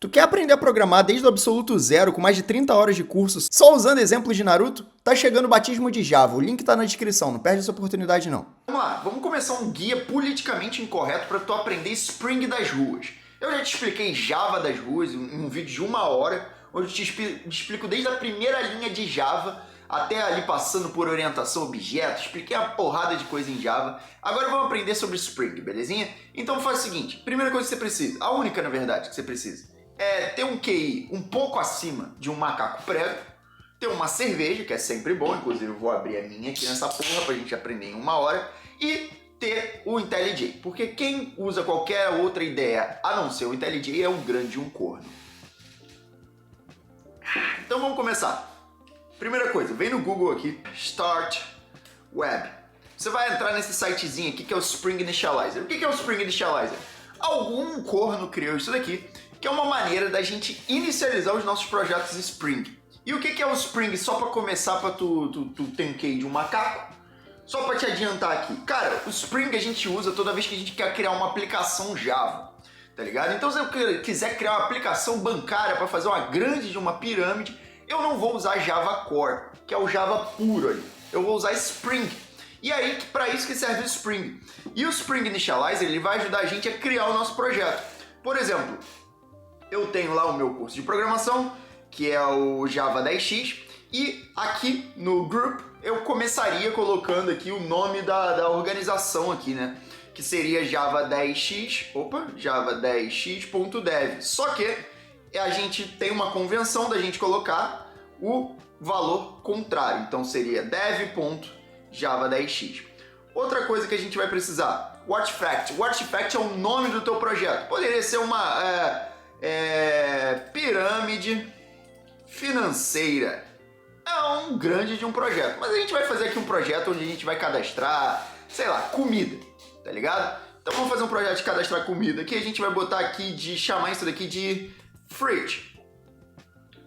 Tu quer aprender a programar desde o absoluto zero, com mais de 30 horas de cursos, só usando exemplos de Naruto? Tá chegando o Batismo de Java, o link tá na descrição, não perde essa oportunidade não. Vamos lá, vamos começar um guia politicamente incorreto para tu aprender Spring das ruas. Eu já te expliquei Java das ruas em um vídeo de 1 hora, onde eu te explico desde a primeira linha de Java até ali passando por orientação a objeto, expliquei uma porrada de coisa em Java. Agora vamos aprender sobre Spring, belezinha? Então faz o seguinte, primeira coisa que você precisa, a única na verdade que você precisa, é ter um QI um pouco acima de um macaco prego, ter uma cerveja, que é sempre bom, inclusive eu vou abrir a minha aqui nessa porra pra gente aprender em 1 hora, e ter o IntelliJ, porque quem usa qualquer outra ideia a não ser o IntelliJ é um grande corno. Então vamos começar. Primeira coisa, vem no Google aqui, Start Web. Você vai entrar nesse sitezinho aqui que é o Spring Initializer. O que é o Spring Initializer? Algum corno criou isso daqui, que é uma maneira da gente inicializar os nossos projetos Spring. E o que é o Spring? Só para começar, para tu ter um QI de um macaco? Só para te adiantar aqui. Cara, o Spring a gente usa toda vez que a gente quer criar uma aplicação Java, tá ligado? Então se eu quiser criar uma aplicação bancária para fazer uma grande de uma pirâmide, eu não vou usar Java Core, que é o Java puro ali. Eu vou usar Spring. E aí, para isso que serve o Spring. E o Spring Initializer, ele vai ajudar a gente a criar o nosso projeto. Por exemplo, eu tenho lá o meu curso de programação, que é o Java 10x, e aqui no Group eu começaria colocando aqui o nome da organização aqui, né? Que seria Java 10x, Java 10x.dev. Só que a gente tem uma convenção da gente colocar o valor contrário, então seria dev.java 10x. Outra coisa que a gente vai precisar, o artifact. O artifact é o nome do teu projeto. Poderia ser uma pirâmide financeira. É um grande de um projeto, mas a gente vai fazer aqui um projeto onde a gente vai cadastrar, sei lá, comida, tá ligado? Então vamos fazer um projeto de cadastrar comida, que a gente vai botar aqui chamar isso daqui de Fridge.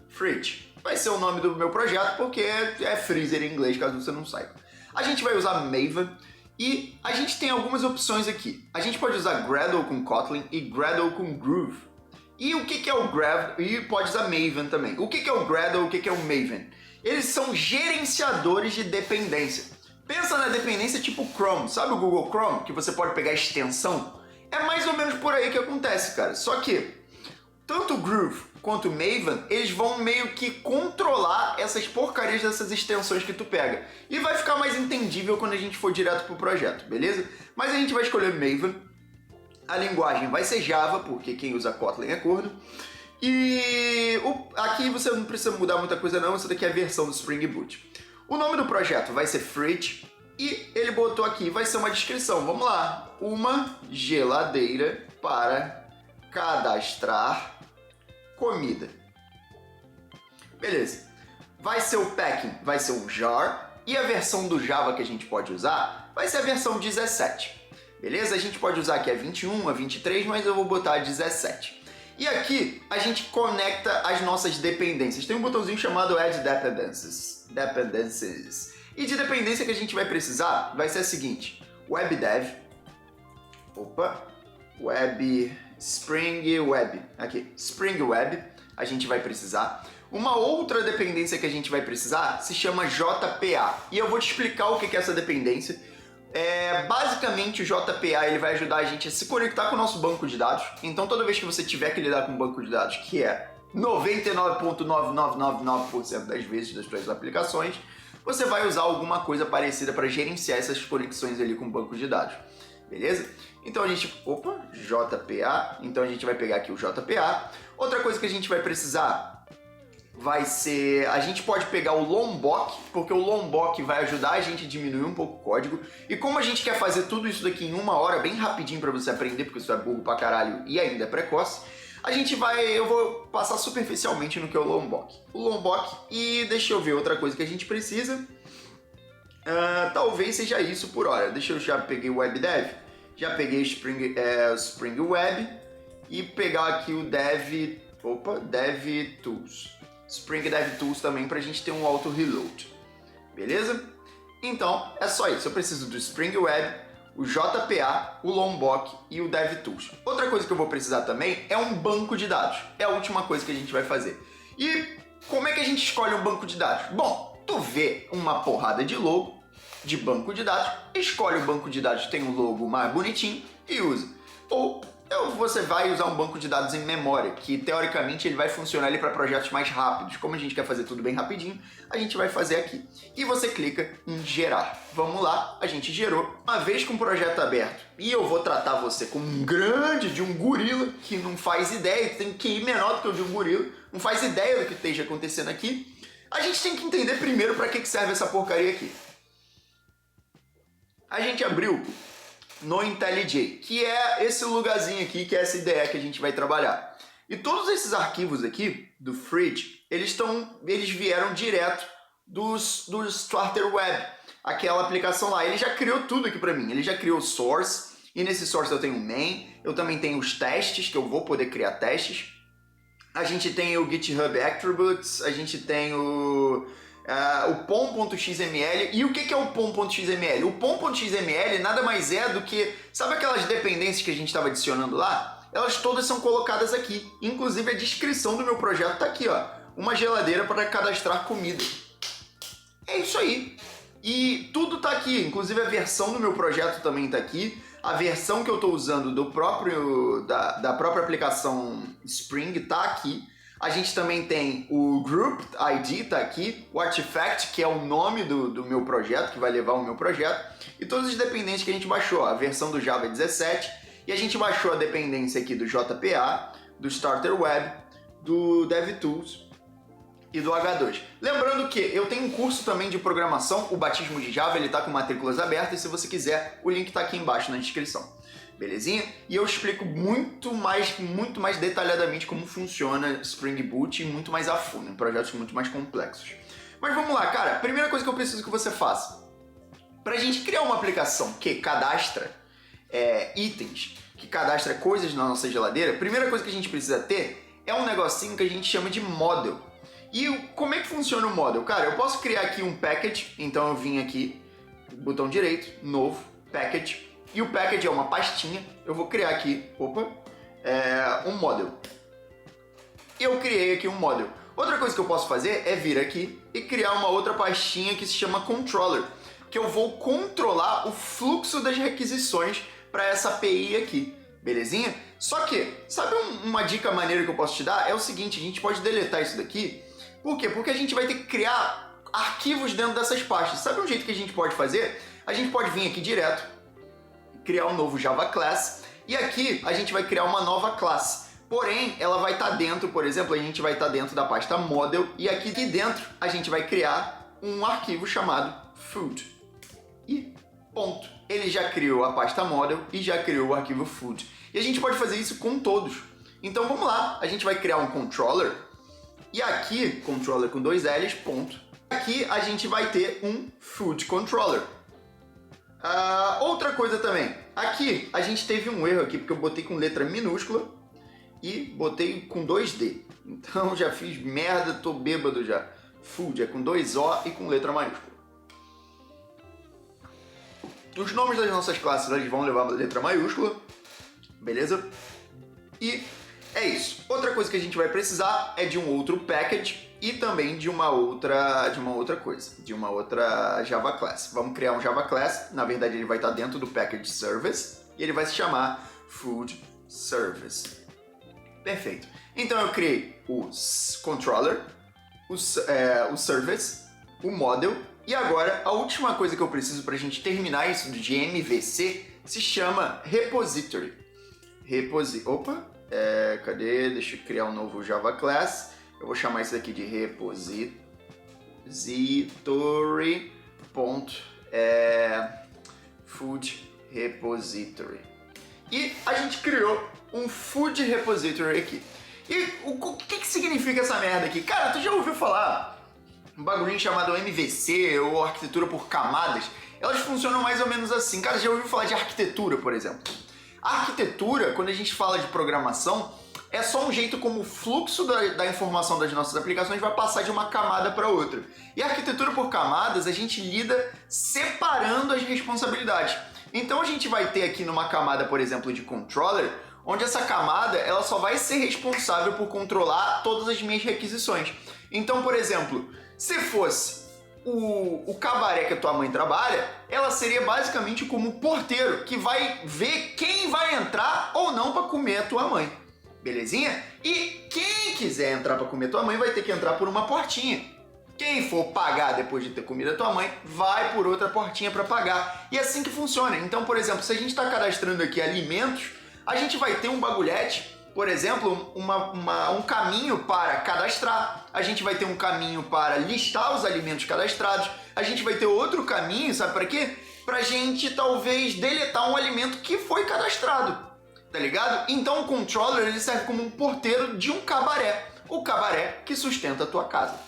Fridge. Vai ser o nome do meu projeto porque é freezer em inglês, caso você não saiba. A gente vai usar Maven e a gente tem algumas opções aqui. A gente pode usar Gradle com Kotlin e Gradle com Groove. E o que é o Gradle? E pode usar Maven também. O que é o Gradle? O que é o Maven? Eles são gerenciadores de dependência. Pensa na dependência tipo Chrome. Sabe o Google Chrome? Que você pode pegar a extensão? É mais ou menos por aí que acontece, cara. Só que tanto o Groove quanto o Maven, eles vão meio que controlar essas porcarias dessas extensões que tu pega. E vai ficar mais entendível quando a gente for direto pro projeto, beleza? Mas a gente vai escolher Maven. A linguagem vai ser Java, porque quem usa Kotlin é corno. E aqui você não precisa mudar muita coisa não, essa daqui é a versão do Spring Boot. O nome do projeto vai ser Fridge e ele botou aqui, vai ser uma descrição. Vamos lá. Uma geladeira para cadastrar comida. Beleza. Vai ser o packing, vai ser um jar. E a versão do Java que a gente pode usar vai ser a versão 17. Beleza? A gente pode usar aqui a 21, a 23, mas eu vou botar a 17. E aqui a gente conecta as nossas dependências. Tem um botãozinho chamado Add Dependencies. E de dependência que a gente vai precisar vai ser a seguinte. WebDev. Spring Web. Aqui, Spring Web. A gente vai precisar. Uma outra dependência que a gente vai precisar se chama JPA. E eu vou te explicar o que é essa dependência. Basicamente o JPA ele vai ajudar a gente a se conectar com o nosso banco de dados. Então toda vez que você tiver que lidar com um banco de dados, que é 99,9999% das vezes das suas aplicações, você vai usar alguma coisa parecida para gerenciar essas conexões ali com o banco de dados. Beleza? Então a gente... JPA. Então a gente vai pegar aqui o JPA. Outra coisa que a gente vai precisar vai ser... A gente pode pegar o Lombok, porque o Lombok vai ajudar a gente a diminuir um pouco o código. E como a gente quer fazer tudo isso daqui em 1 hora, bem rapidinho para você aprender, porque você é burro pra caralho e ainda é precoce, eu vou passar superficialmente no que é o Lombok. O Lombok, e deixa eu ver outra coisa que a gente precisa. Talvez seja isso por hora. Já peguei o WebDev, já peguei o Spring Web e pegar aqui o DevTools. Spring DevTools também para a gente ter um auto reload. Beleza? Então, é só isso. Eu preciso do Spring Web, o JPA, o Lombok e o DevTools. Outra coisa que eu vou precisar também é um banco de dados. É a última coisa que a gente vai fazer. E como é que a gente escolhe um banco de dados? Bom, tu vê uma porrada de logo de banco de dados, escolhe o banco de dados que tem um logo mais bonitinho e usa. Ou você vai usar um banco de dados em memória, que teoricamente ele vai funcionar para projetos mais rápidos. Como a gente quer fazer tudo bem rapidinho, a gente vai fazer aqui. E você clica em gerar. Vamos lá, a gente gerou. Uma vez com o projeto aberto, e eu vou tratar você como um grande de um gorila, que não faz ideia, que tem QI menor do que o de um gorila, não faz ideia do que esteja acontecendo aqui, a gente tem que entender primeiro para que serve essa porcaria aqui. A gente abriu no IntelliJ, que é esse lugarzinho aqui, que é essa IDE que a gente vai trabalhar. E todos esses arquivos aqui, do Fridge, eles vieram direto do Starter Web, aquela aplicação lá. Ele já criou tudo aqui para mim, ele já criou o source, e nesse source eu tenho o main, eu também tenho os testes, que eu vou poder criar testes. A gente tem o GitHub Attributes, a gente tem o pom.xml. E o que é o pom.xml? O pom.xml nada mais é do que... Sabe aquelas dependências que a gente estava adicionando lá? Elas todas são colocadas aqui. Inclusive a descrição do meu projeto está aqui, ó. Uma geladeira para cadastrar comida. É isso aí. E tudo está aqui. Inclusive a versão do meu projeto também está aqui. A versão que eu estou usando da própria aplicação Spring está aqui. A gente também tem o Group ID, tá aqui, o Artifact, que é o nome do meu projeto, que vai levar o meu projeto, e todas as dependências que a gente baixou. A versão do Java 17, e a gente baixou a dependência aqui do JPA, do Starter Web, do DevTools e do H2. Lembrando que eu tenho um curso também de programação, o Batismo de Java, ele tá com matrículas abertas, e se você quiser, o link tá aqui embaixo na descrição. Belezinha? E eu explico muito mais detalhadamente como funciona Spring Boot e muito mais a fundo, em projetos muito mais complexos. Mas vamos lá, cara. Primeira coisa que eu preciso que você faça. Para a gente criar uma aplicação que cadastra itens, que cadastra coisas na nossa geladeira, a primeira coisa que a gente precisa ter é um negocinho que a gente chama de model. E como é que funciona o model? Cara, eu posso criar aqui um package, então eu vim aqui, botão direito, novo, package. E o package é uma pastinha. Eu vou criar aqui, um model. Eu criei aqui um model. Outra coisa que eu posso fazer é vir aqui e criar uma outra pastinha que se chama controller, que eu vou controlar o fluxo das requisições para essa API aqui, belezinha? Só que, sabe uma dica maneira que eu posso te dar? É o seguinte, a gente pode deletar isso daqui. Por quê? Porque a gente vai ter que criar arquivos dentro dessas pastas. Sabe um jeito que a gente pode fazer? A gente pode vir aqui direto, criar um novo Java Class, e aqui a gente vai criar uma nova classe. Porém, ela vai estar dentro, por exemplo, a gente vai estar dentro da pasta model, e aqui dentro a gente vai criar um arquivo chamado food. E ponto. Ele já criou a pasta model e já criou o arquivo food. E a gente pode fazer isso com todos. Então vamos lá, a gente vai criar um controller, e aqui, controller com 2 L's, ponto. Aqui a gente vai ter um food controller. Outra coisa também, aqui a gente teve um erro aqui, porque eu botei com letra minúscula e botei com 2D. Então já fiz merda, tô bêbado já. Food é com 2 O e com letra maiúscula. Os nomes das nossas classes eles vão levar letra maiúscula, beleza? E é isso. Outra coisa que a gente vai precisar é de um outro package e também de uma outra Java Class. Vamos criar um Java Class, na verdade ele vai estar dentro do Package Service e ele vai se chamar Food Service. Perfeito. Então eu criei o Controller, o Service, o Model, e agora a última coisa que eu preciso para a gente terminar isso de MVC se chama Repository. Cadê? Deixa eu criar um novo Java Class. Eu vou chamar isso aqui de repository. Food Repository. E a gente criou um Food Repository aqui. E o que significa essa merda aqui? Cara, tu já ouviu falar um bagulhinho chamado MVC ou arquitetura por camadas? Elas funcionam mais ou menos assim. Cara, já ouviu falar de arquitetura, por exemplo? A arquitetura, quando a gente fala de programação, é só um jeito como o fluxo da informação das nossas aplicações vai passar de uma camada para outra. E a arquitetura por camadas, a gente lida separando as responsabilidades. Então a gente vai ter aqui numa camada, por exemplo, de controller, onde essa camada ela só vai ser responsável por controlar todas as minhas requisições. Então, por exemplo, se fosse o cabaré que a tua mãe trabalha, ela seria basicamente como o porteiro, que vai ver quem vai entrar ou não para comer a tua mãe. Belezinha? E quem quiser entrar para comer a tua mãe vai ter que entrar por uma portinha. Quem for pagar depois de ter comido a tua mãe, vai por outra portinha para pagar. E é assim que funciona. Então, por exemplo, se a gente está cadastrando aqui alimentos, a gente vai ter um bagulhete, por exemplo, um caminho para cadastrar. A gente vai ter um caminho para listar os alimentos cadastrados. A gente vai ter outro caminho, sabe para quê? Para a gente talvez deletar um alimento que foi cadastrado. Tá ligado? Então o controller ele serve como um porteiro de um cabaré. O cabaré que sustenta a tua casa.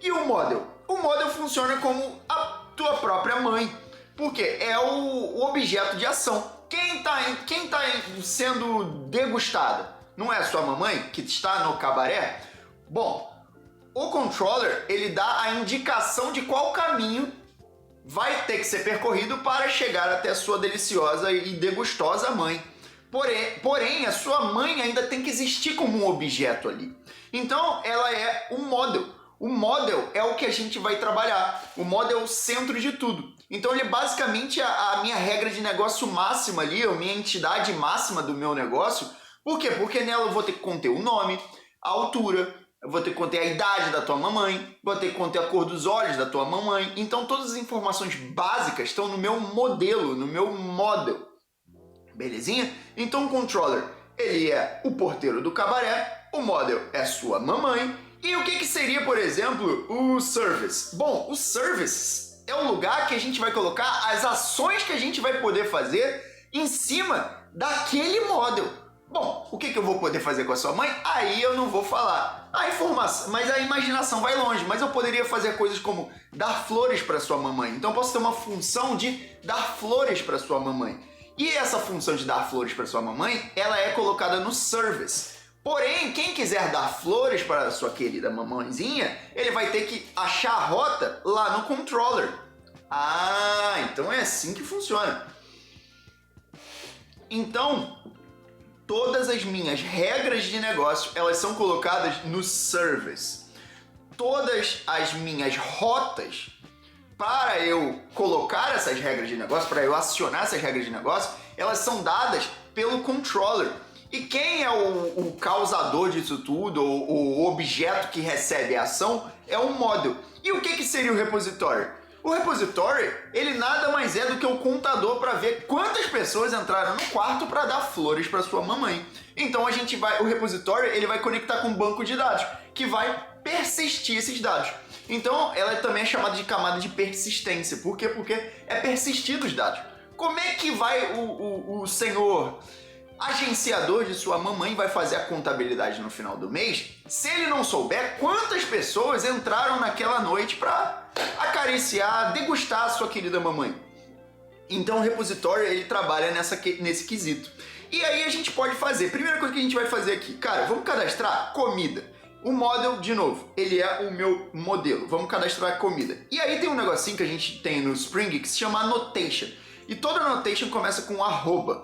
E o model? O model funciona como a tua própria mãe, porque é o objeto de ação. Quem tá sendo degustada? Não é a sua mamãe que está no cabaré? Bom, o controller ele dá a indicação de qual caminho vai ter que ser percorrido para chegar até a sua deliciosa e degustosa mãe. Porém, a sua mãe ainda tem que existir como um objeto ali. Então, ela é um model. O model é o que a gente vai trabalhar. O model é o centro de tudo. Então, ele é basicamente a minha regra de negócio máxima ali, a minha entidade máxima do meu negócio. Por quê? Porque nela eu vou ter que conter o nome, a altura, eu vou ter que conter a idade da tua mamãe, vou ter que conter a cor dos olhos da tua mamãe. Então, todas as informações básicas estão no meu modelo, no meu model. Belezinha? Então, o controller, ele é o porteiro do cabaré, o model é sua mamãe. E o que seria, por exemplo, o service? Bom, o service é o lugar que a gente vai colocar as ações que a gente vai poder fazer em cima daquele model. Bom, o que eu vou poder fazer com a sua mãe? Aí eu não vou falar. A informação, mas a imaginação vai longe. Mas eu poderia fazer coisas como dar flores para sua mamãe. Então eu posso ter uma função de dar flores para sua mamãe. E essa função de dar flores para sua mamãe, ela é colocada no service. Porém, quem quiser dar flores para a sua querida mamãezinha, ele vai ter que achar a rota lá no controller. Ah, então é assim que funciona. Então, todas as minhas regras de negócio, elas são colocadas no service. Todas as minhas rotas para eu colocar essas regras de negócio, para eu acionar essas regras de negócio, elas são dadas pelo controller. E quem é o causador disso tudo, o objeto que recebe a ação, é o model. E o que seria o repositório? O repositório, ele nada mais é do que o contador para ver quantas pessoas entraram no quarto para dar flores para sua mamãe. Então o repositório ele vai conectar com um banco de dados, que vai persistir esses dados. Então ela também é chamada de camada de persistência. Por quê? Porque é persistir os dados. Como é que vai o senhor agenciador de sua mamãe vai fazer a contabilidade no final do mês se ele não souber quantas pessoas entraram naquela noite para acariciar, degustar a sua querida mamãe? Então o repositório ele trabalha nesse quesito. E aí a gente pode fazer, primeira coisa que a gente vai fazer aqui, cara, vamos cadastrar comida. O model, de novo, ele é o meu modelo. Vamos cadastrar comida. E aí tem um negocinho que a gente tem no Spring que se chama annotation. E toda annotation começa com arroba.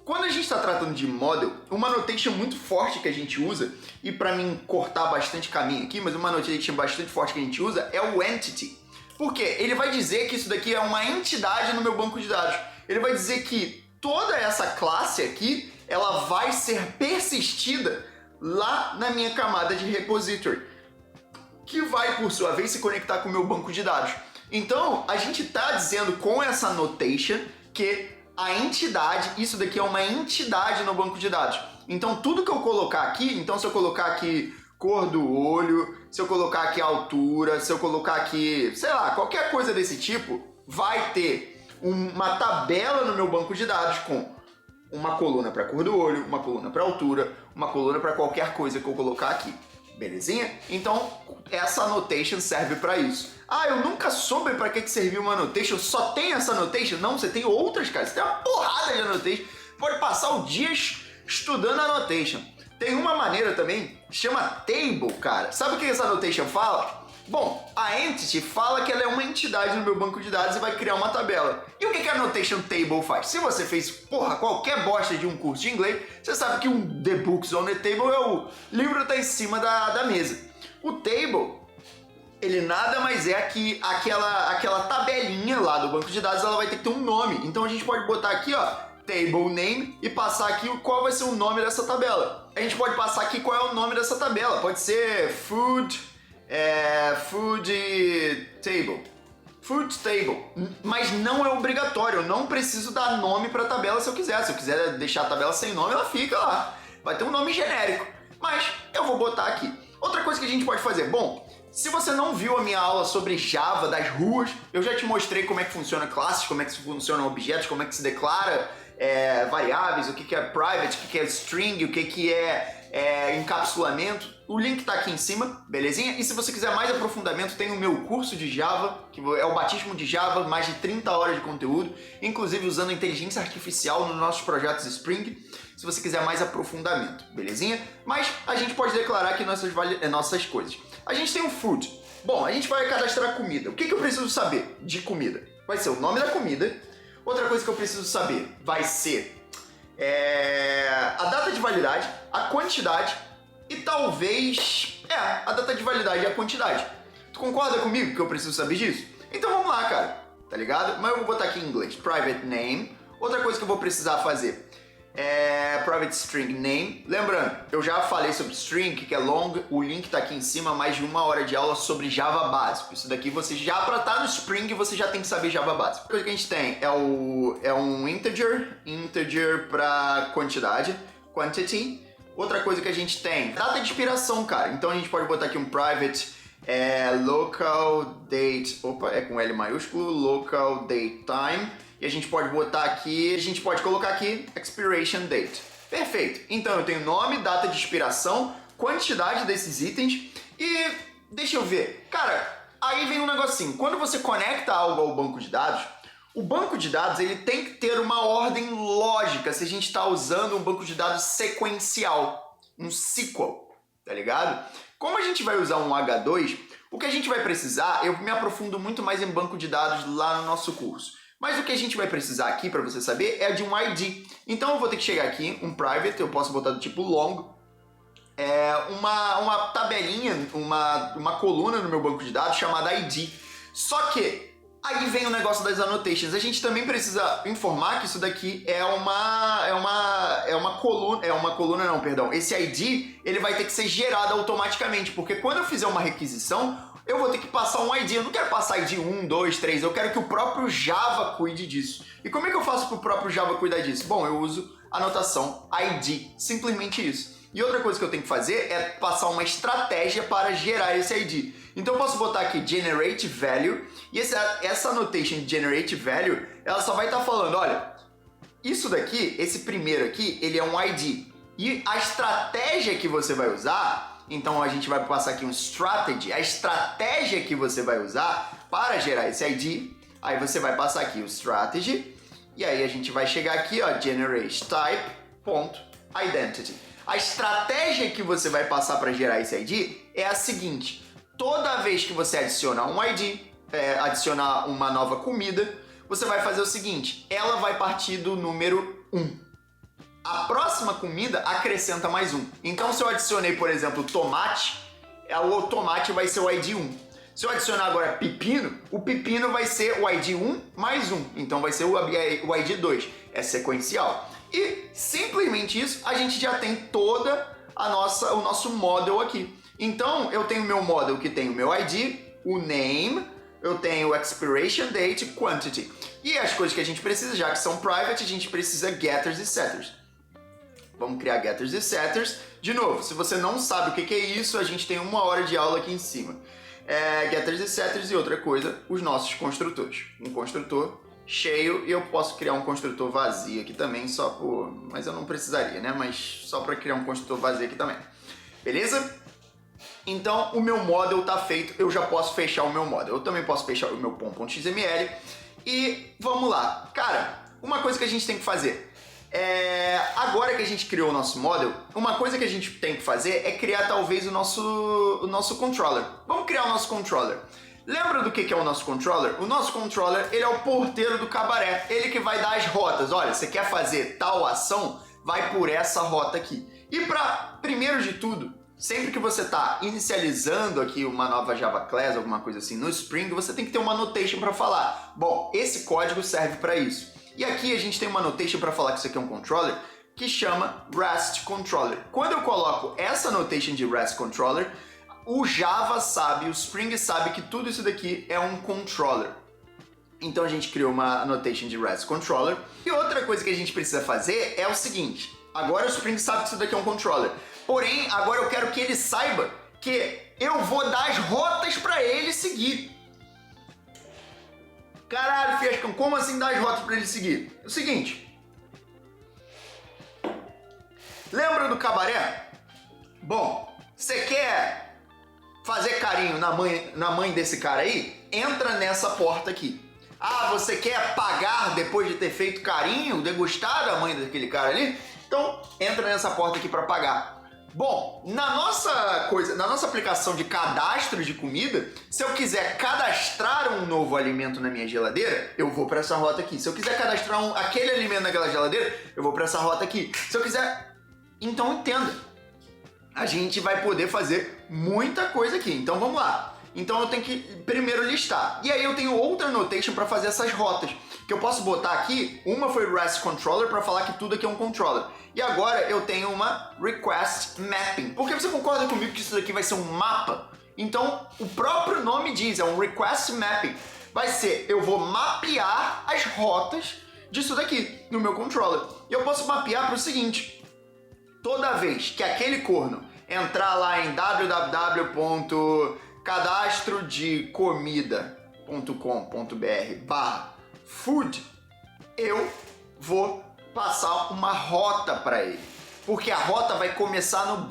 Quando a gente está tratando de model, uma annotation muito forte que a gente usa, e para mim cortar bastante caminho aqui, mas uma annotation bastante forte que a gente usa é o entity. Por quê? Ele vai dizer que isso daqui é uma entidade no meu banco de dados. Ele vai dizer que toda essa classe aqui, ela vai ser persistida lá na minha camada de repository, que vai, por sua vez, se conectar com o meu banco de dados. Então, a gente está dizendo com essa annotation que a entidade, isso daqui é uma entidade no banco de dados. Então, tudo que eu colocar aqui, então se eu colocar aqui cor do olho, se eu colocar aqui a altura, se eu colocar aqui, sei lá, qualquer coisa desse tipo, vai ter uma tabela no meu banco de dados com uma coluna para cor do olho, uma coluna para altura, uma coluna para qualquer coisa que eu colocar aqui. Belezinha? Então, essa annotation serve para isso. Ah, eu nunca soube para que serviu uma annotation, só tem essa annotation? Não, você tem outras, cara. Você tem uma porrada de annotation. Pode passar o dia estudando annotation. Tem uma maneira também, chama table, cara. Sabe o que essa annotation fala? Bom, a entity fala que ela é uma entidade no meu banco de dados e vai criar uma tabela. E o que a annotation table faz? Se você fez, qualquer bosta de um curso de inglês, você sabe que um The Books on the Table é o livro que tá em cima da mesa. O table, ele nada mais é que aquela tabelinha lá do banco de dados, ela vai ter que ter um nome. Então a gente pode botar aqui, ó, table name e passar aqui qual vai ser o nome dessa tabela. A gente pode passar aqui qual é o nome dessa tabela. Pode ser food table, mas não é obrigatório. Eu não preciso dar nome para a tabela se eu quiser. Se eu quiser deixar a tabela sem nome, ela fica lá. Vai ter um nome genérico, mas eu vou botar aqui. Outra coisa que a gente pode fazer, bom, se você não viu a minha aula sobre Java das ruas, eu já te mostrei como é que funciona classes, como é que funcionam objetos, como é que se declara variáveis, o que é private, o que é string, o que é encapsulamento. O link tá aqui em cima, belezinha? E se você quiser mais aprofundamento, tem o meu curso de Java, que é o Batismo de Java, mais de 30 horas de conteúdo, inclusive usando inteligência artificial nos nossos projetos Spring, se você quiser mais aprofundamento, belezinha? Mas a gente pode declarar aqui nossas coisas. A gente tem o food. Bom, a gente vai cadastrar comida. O que eu preciso saber de comida? Vai ser o nome da comida. Outra coisa que eu preciso saber vai ser a data de validade, a quantidade e talvez a data de validade e a quantidade. Tu concorda comigo que eu preciso saber disso? Então vamos lá, cara, tá ligado? Mas eu vou botar aqui em inglês, private name. Outra coisa que eu vou precisar fazer private string name. Lembrando, eu já falei sobre string, que é long, o link tá aqui em cima, mais de 1 hora de aula sobre Java básico. Isso daqui você já, pra estar no Spring, você já tem que saber Java básico. A coisa que a gente tem é um integer pra quantidade, quantity. Outra coisa que a gente tem, data de expiração, cara. Então a gente pode botar aqui um private local date, é com L maiúsculo, local date time. E a gente pode botar aqui, a gente pode colocar aqui expiration date. Perfeito. Então eu tenho nome, data de expiração, quantidade desses itens e deixa eu ver. Cara, aí vem um negocinho. Quando você conecta algo ao banco de dados, o banco de dados ele tem que ter uma ordem lógica se a gente está usando um banco de dados sequencial, um SQL, tá ligado? Como a gente vai usar um H2, o que a gente vai precisar, eu me aprofundo muito mais em banco de dados lá no nosso curso. Mas o que a gente vai precisar aqui, para você saber, é de um ID. Então eu vou ter que chegar aqui, um private, eu posso botar do tipo long, uma tabelinha, uma coluna no meu banco de dados chamada ID. Só que aí vem o negócio das annotations. A gente também precisa informar que isso daqui é uma coluna não, perdão. Esse ID, ele vai ter que ser gerado automaticamente, porque quando eu fizer uma requisição, eu vou ter que passar um ID. Eu não quero passar ID 1, 2, 3, eu quero que o próprio Java cuide disso. E como é que eu faço para o próprio Java cuidar disso? Bom, eu uso a anotação ID, simplesmente isso. E outra coisa que eu tenho que fazer é passar uma estratégia para gerar esse ID. Então eu posso botar aqui generate value, e essa annotation de generate value, ela só vai estar falando, olha, isso daqui, esse primeiro aqui, ele é um ID. E a estratégia que você vai usar, então a gente vai passar aqui um strategy, a estratégia que você vai usar para gerar esse ID, aí você vai passar aqui o strategy, e aí a gente vai chegar aqui, ó, generate type.identity. A estratégia que você vai passar para gerar esse ID é a seguinte: toda vez que você adicionar um ID, adicionar uma nova comida, você vai fazer o seguinte, ela vai partir do número 1. A próxima comida acrescenta mais 1. Então se eu adicionei, por exemplo, tomate, o tomate vai ser o ID 1. Se eu adicionar agora pepino, o pepino vai ser o ID 1 mais 1. Então vai ser o ID 2. É sequencial. E simplesmente isso, a gente já tem toda o nosso model aqui. Então eu tenho o meu model que tem o meu ID, o name, eu tenho o expiration date, quantity. E as coisas que a gente precisa, já que são private, a gente precisa getters e setters. Vamos criar getters e setters. De novo, se você não sabe o que é isso, a gente tem 1 hora de aula aqui em cima. Getters e setters e outra coisa, os nossos construtores. Um construtor cheio, e eu posso criar um construtor vazio aqui também, mas eu não precisaria, né? Mas só para criar um construtor vazio aqui também. Beleza? Então o meu model tá feito, eu já posso fechar o meu model. Eu também posso fechar o meu pom.xml. E vamos lá. Cara, uma coisa que a gente tem que fazer. Agora que a gente criou o nosso model, uma coisa que a gente tem que fazer é criar talvez o nosso controller. Vamos criar o nosso controller. Lembra do que é o nosso controller? O nosso controller, ele é o porteiro do cabaré. Ele que vai dar as rotas. Olha, você quer fazer tal ação? Vai por essa rota aqui. E para, primeiro de tudo, sempre que você está inicializando aqui uma nova Java Class, alguma coisa assim no Spring, você tem que ter uma annotation para falar. Bom, esse código serve para isso. E aqui a gente tem uma annotation para falar que isso aqui é um controller que chama REST Controller. Quando eu coloco essa annotation de REST Controller, o Java sabe, o Spring sabe que tudo isso daqui é um controller. Então a gente criou uma annotation de REST Controller. E outra coisa que a gente precisa fazer é o seguinte. Agora o Spring sabe que isso daqui é um controller. Porém, agora eu quero que ele saiba que eu vou dar as rotas para ele seguir. Caralho, Fiascão, como assim dar as rotas para ele seguir? É o seguinte. Lembra do cabaré? Bom, você quer fazer carinho na mãe desse cara aí? Entra nessa porta aqui. Ah, você quer pagar depois de ter feito carinho, degustar da mãe daquele cara ali? Então, entra nessa porta aqui para pagar. Bom, na nossa aplicação de cadastro de comida, se eu quiser cadastrar um novo alimento na minha geladeira, eu vou para essa rota aqui. Se eu quiser cadastrar aquele alimento naquela geladeira, eu vou para essa rota aqui. Se eu quiser... Então, entenda. A gente vai poder fazer muita coisa aqui. Então, vamos lá. Então eu tenho que primeiro listar. E aí eu tenho outra annotation para fazer essas rotas. Que eu posso botar aqui, uma foi REST Controller para falar que tudo aqui é um controller. E agora eu tenho uma Request Mapping. Porque você concorda comigo que isso daqui vai ser um mapa? Então o próprio nome diz, é um Request Mapping. Vai ser, eu vou mapear as rotas disso daqui no meu controller. E eu posso mapear para o seguinte. Toda vez que aquele corno entrar lá em www.cadastrodecomida.com.br/food, eu vou passar uma rota para ele, porque a rota vai começar no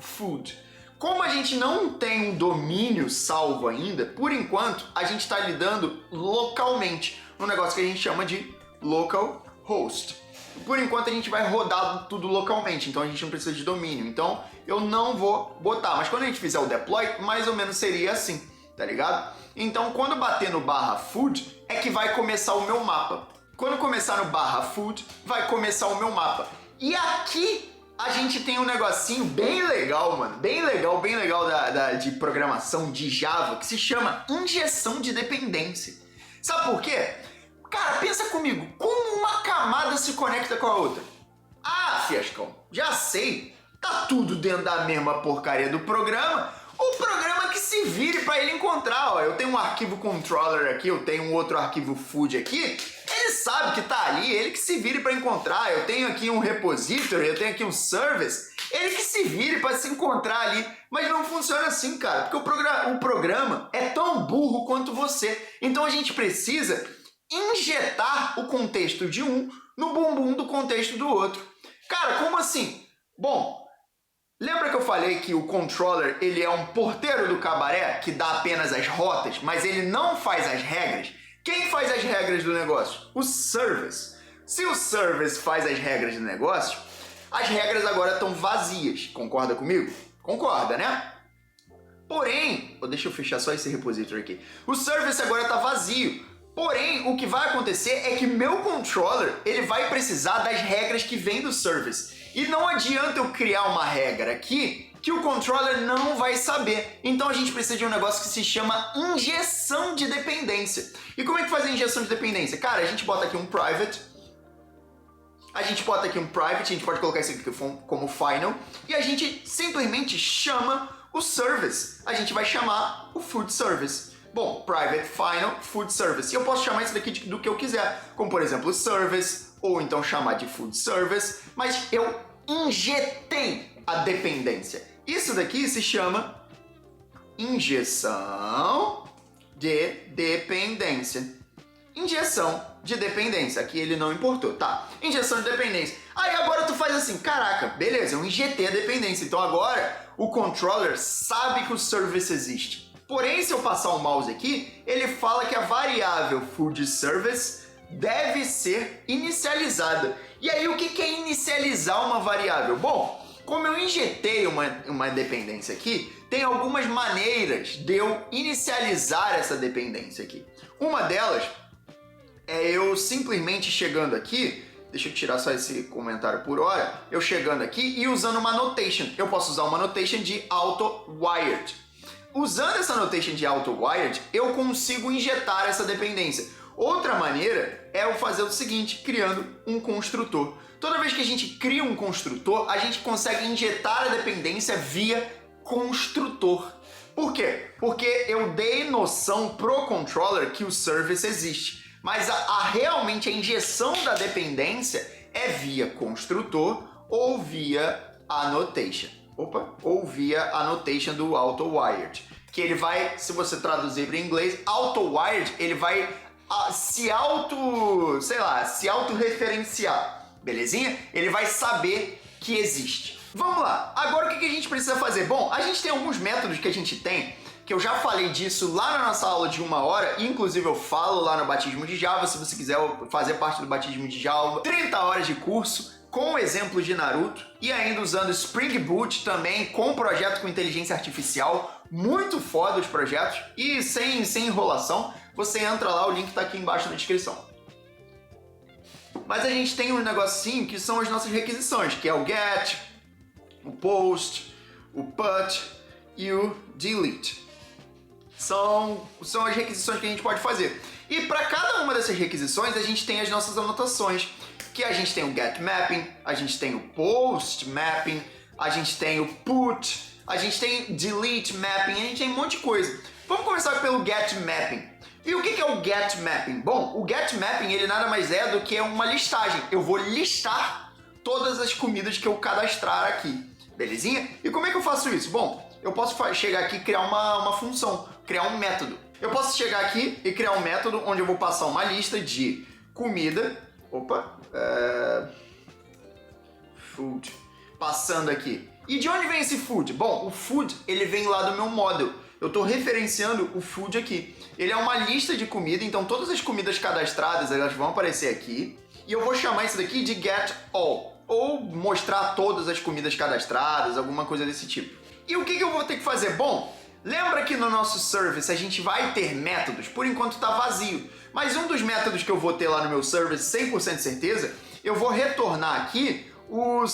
/food. Como a gente não tem um domínio salvo ainda, por enquanto a gente está lidando localmente, num negócio que a gente chama de localhost. Por enquanto a gente vai rodar tudo localmente, então a gente não precisa de domínio. Então eu não vou botar, mas quando a gente fizer o deploy, mais ou menos seria assim, tá ligado? Então quando bater no /food é que vai começar o meu mapa. Quando começar no /food, vai começar o meu mapa. E aqui a gente tem um negocinho bem legal, mano, bem legal de programação de Java, que se chama injeção de dependência. Sabe por quê? Cara, pensa comigo, como uma camada se conecta com a outra? Ah, Fiascão, já sei, tá tudo dentro da mesma porcaria do programa, o programa que se vire para ele encontrar, ó, eu tenho um arquivo controller aqui, eu tenho um outro arquivo food aqui, ele sabe que tá ali, ele que se vire para encontrar, eu tenho aqui um repository, eu tenho aqui um service, ele que se vire para se encontrar ali, mas não funciona assim, cara, porque o programa é tão burro quanto você, então a gente precisa injetar o contexto de um no bumbum do contexto do outro. Cara, como assim? Bom, lembra que eu falei que o controller ele é um porteiro do cabaré que dá apenas as rotas, mas ele não faz as regras? Quem faz as regras do negócio? O service. Se o service faz as regras do negócio, as regras agora estão vazias. Concorda comigo? Concorda, né? Porém, deixa eu fechar só esse repository aqui. O service agora está vazio. Porém, o que vai acontecer é que meu controller ele vai precisar das regras que vêm do service. E não adianta eu criar uma regra aqui que o controller não vai saber. Então a gente precisa de um negócio que se chama injeção de dependência. E como é que faz a injeção de dependência? Cara, a gente bota aqui um private. A gente pode colocar isso aqui como final. E a gente simplesmente chama o service. A gente vai chamar o food service. Bom, private final food service. E eu posso chamar isso daqui do que eu quiser, como por exemplo service, ou então chamar de food service, mas eu injetei a dependência. Isso daqui se chama injeção de dependência. Injeção de dependência. Aqui ele não importou, tá? Injeção de dependência. Aí agora tu faz assim, caraca, beleza, eu injetei a dependência. Então agora o controller sabe que o service existe. Porém, se eu passar o mouse aqui, ele fala que a variável food service deve ser inicializada. E aí, o que é inicializar uma variável? Bom, como eu injetei uma dependência aqui, tem algumas maneiras de eu inicializar essa dependência aqui. Uma delas é eu simplesmente chegando aqui, deixa eu tirar só esse comentário por hora, eu chegando aqui e usando uma annotation. Eu posso usar uma annotation de auto-wired. Usando essa annotation de auto-wired, eu consigo injetar essa dependência. Outra maneira é eu fazer o seguinte, criando um construtor. Toda vez que a gente cria um construtor, a gente consegue injetar a dependência via construtor. Por quê? Porque eu dei noção pro controller que o service existe. Mas realmente a injeção da dependência é via construtor ou via annotation. Ou via annotation do auto-wired. Que ele vai, se você traduzir para inglês, auto-wired, ele vai se auto-referenciar, belezinha? Ele vai saber que existe. Vamos lá, agora o que a gente precisa fazer? Bom, a gente tem alguns métodos que a gente tem, que eu já falei disso lá na nossa aula de 1 hora, inclusive eu falo lá no Batismo de Java, se você quiser fazer parte do Batismo de Java, 30 horas de curso, com exemplo de Naruto, e ainda usando Spring Boot também, com projeto com inteligência artificial, muito foda os projetos, e sem enrolação, você entra lá, o link tá aqui embaixo na descrição. Mas a gente tem um negocinho que são as nossas requisições, que é o get, o post, o put e o delete. São as requisições que a gente pode fazer. E para cada uma dessas requisições, a gente tem as nossas anotações, que a gente tem o get mapping, a gente tem o post mapping, a gente tem o put, a gente tem delete mapping, a gente tem um monte de coisa. Vamos começar pelo get mapping. E o que é o get mapping? Bom, o get mapping ele nada mais é do que uma listagem. Eu vou listar todas as comidas que eu cadastrar aqui, belezinha? E como é que eu faço isso? Bom, eu posso chegar aqui e criar uma função, criar um método. Eu posso chegar aqui e criar um método onde eu vou passar uma lista de comida, food, passando aqui. E de onde vem esse food? Bom, o food ele vem lá do meu model. Eu estou referenciando o food aqui. Ele é uma lista de comida, então todas as comidas cadastradas elas vão aparecer aqui. E eu vou chamar isso daqui de get all, ou mostrar todas as comidas cadastradas, alguma coisa desse tipo. E o que eu vou ter que fazer? Bom, lembra que no nosso service a gente vai ter métodos, por enquanto está vazio. Mas um dos métodos que eu vou ter lá no meu service, 100% de certeza, eu vou retornar aqui o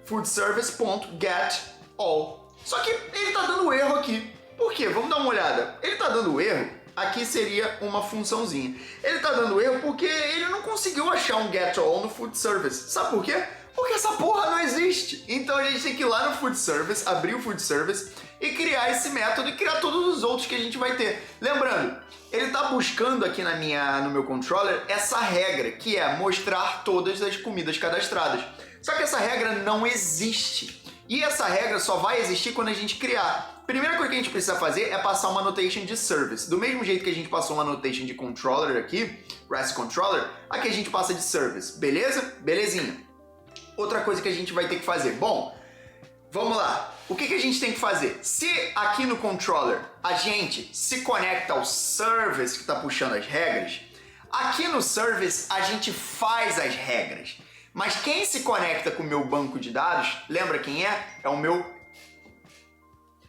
foodservice.getAll. Só que ele tá dando erro aqui. Por quê? Vamos dar uma olhada. Ele tá dando erro. Aqui seria uma funçãozinha. Ele tá dando erro porque ele não conseguiu achar um getAll no food service. Sabe por quê? Porque essa porra não existe. Então a gente tem que ir lá no food service, abrir o food service e criar esse método e criar todos os outros que a gente vai ter. Lembrando, ele tá buscando aqui no meu controller essa regra, que é mostrar todas as comidas cadastradas. Só que essa regra não existe. E essa regra só vai existir quando a gente criar. Primeira coisa que a gente precisa fazer é passar uma annotation de service. Do mesmo jeito que a gente passou uma annotation de controller aqui, REST controller, aqui a gente passa de service. Beleza? Belezinha. Outra coisa que a gente vai ter que fazer. Bom, vamos lá. O que a gente tem que fazer? Se aqui no controller a gente se conecta ao service que está puxando as regras, aqui no service a gente faz as regras. Mas quem se conecta com o meu banco de dados, lembra quem é? É o meu...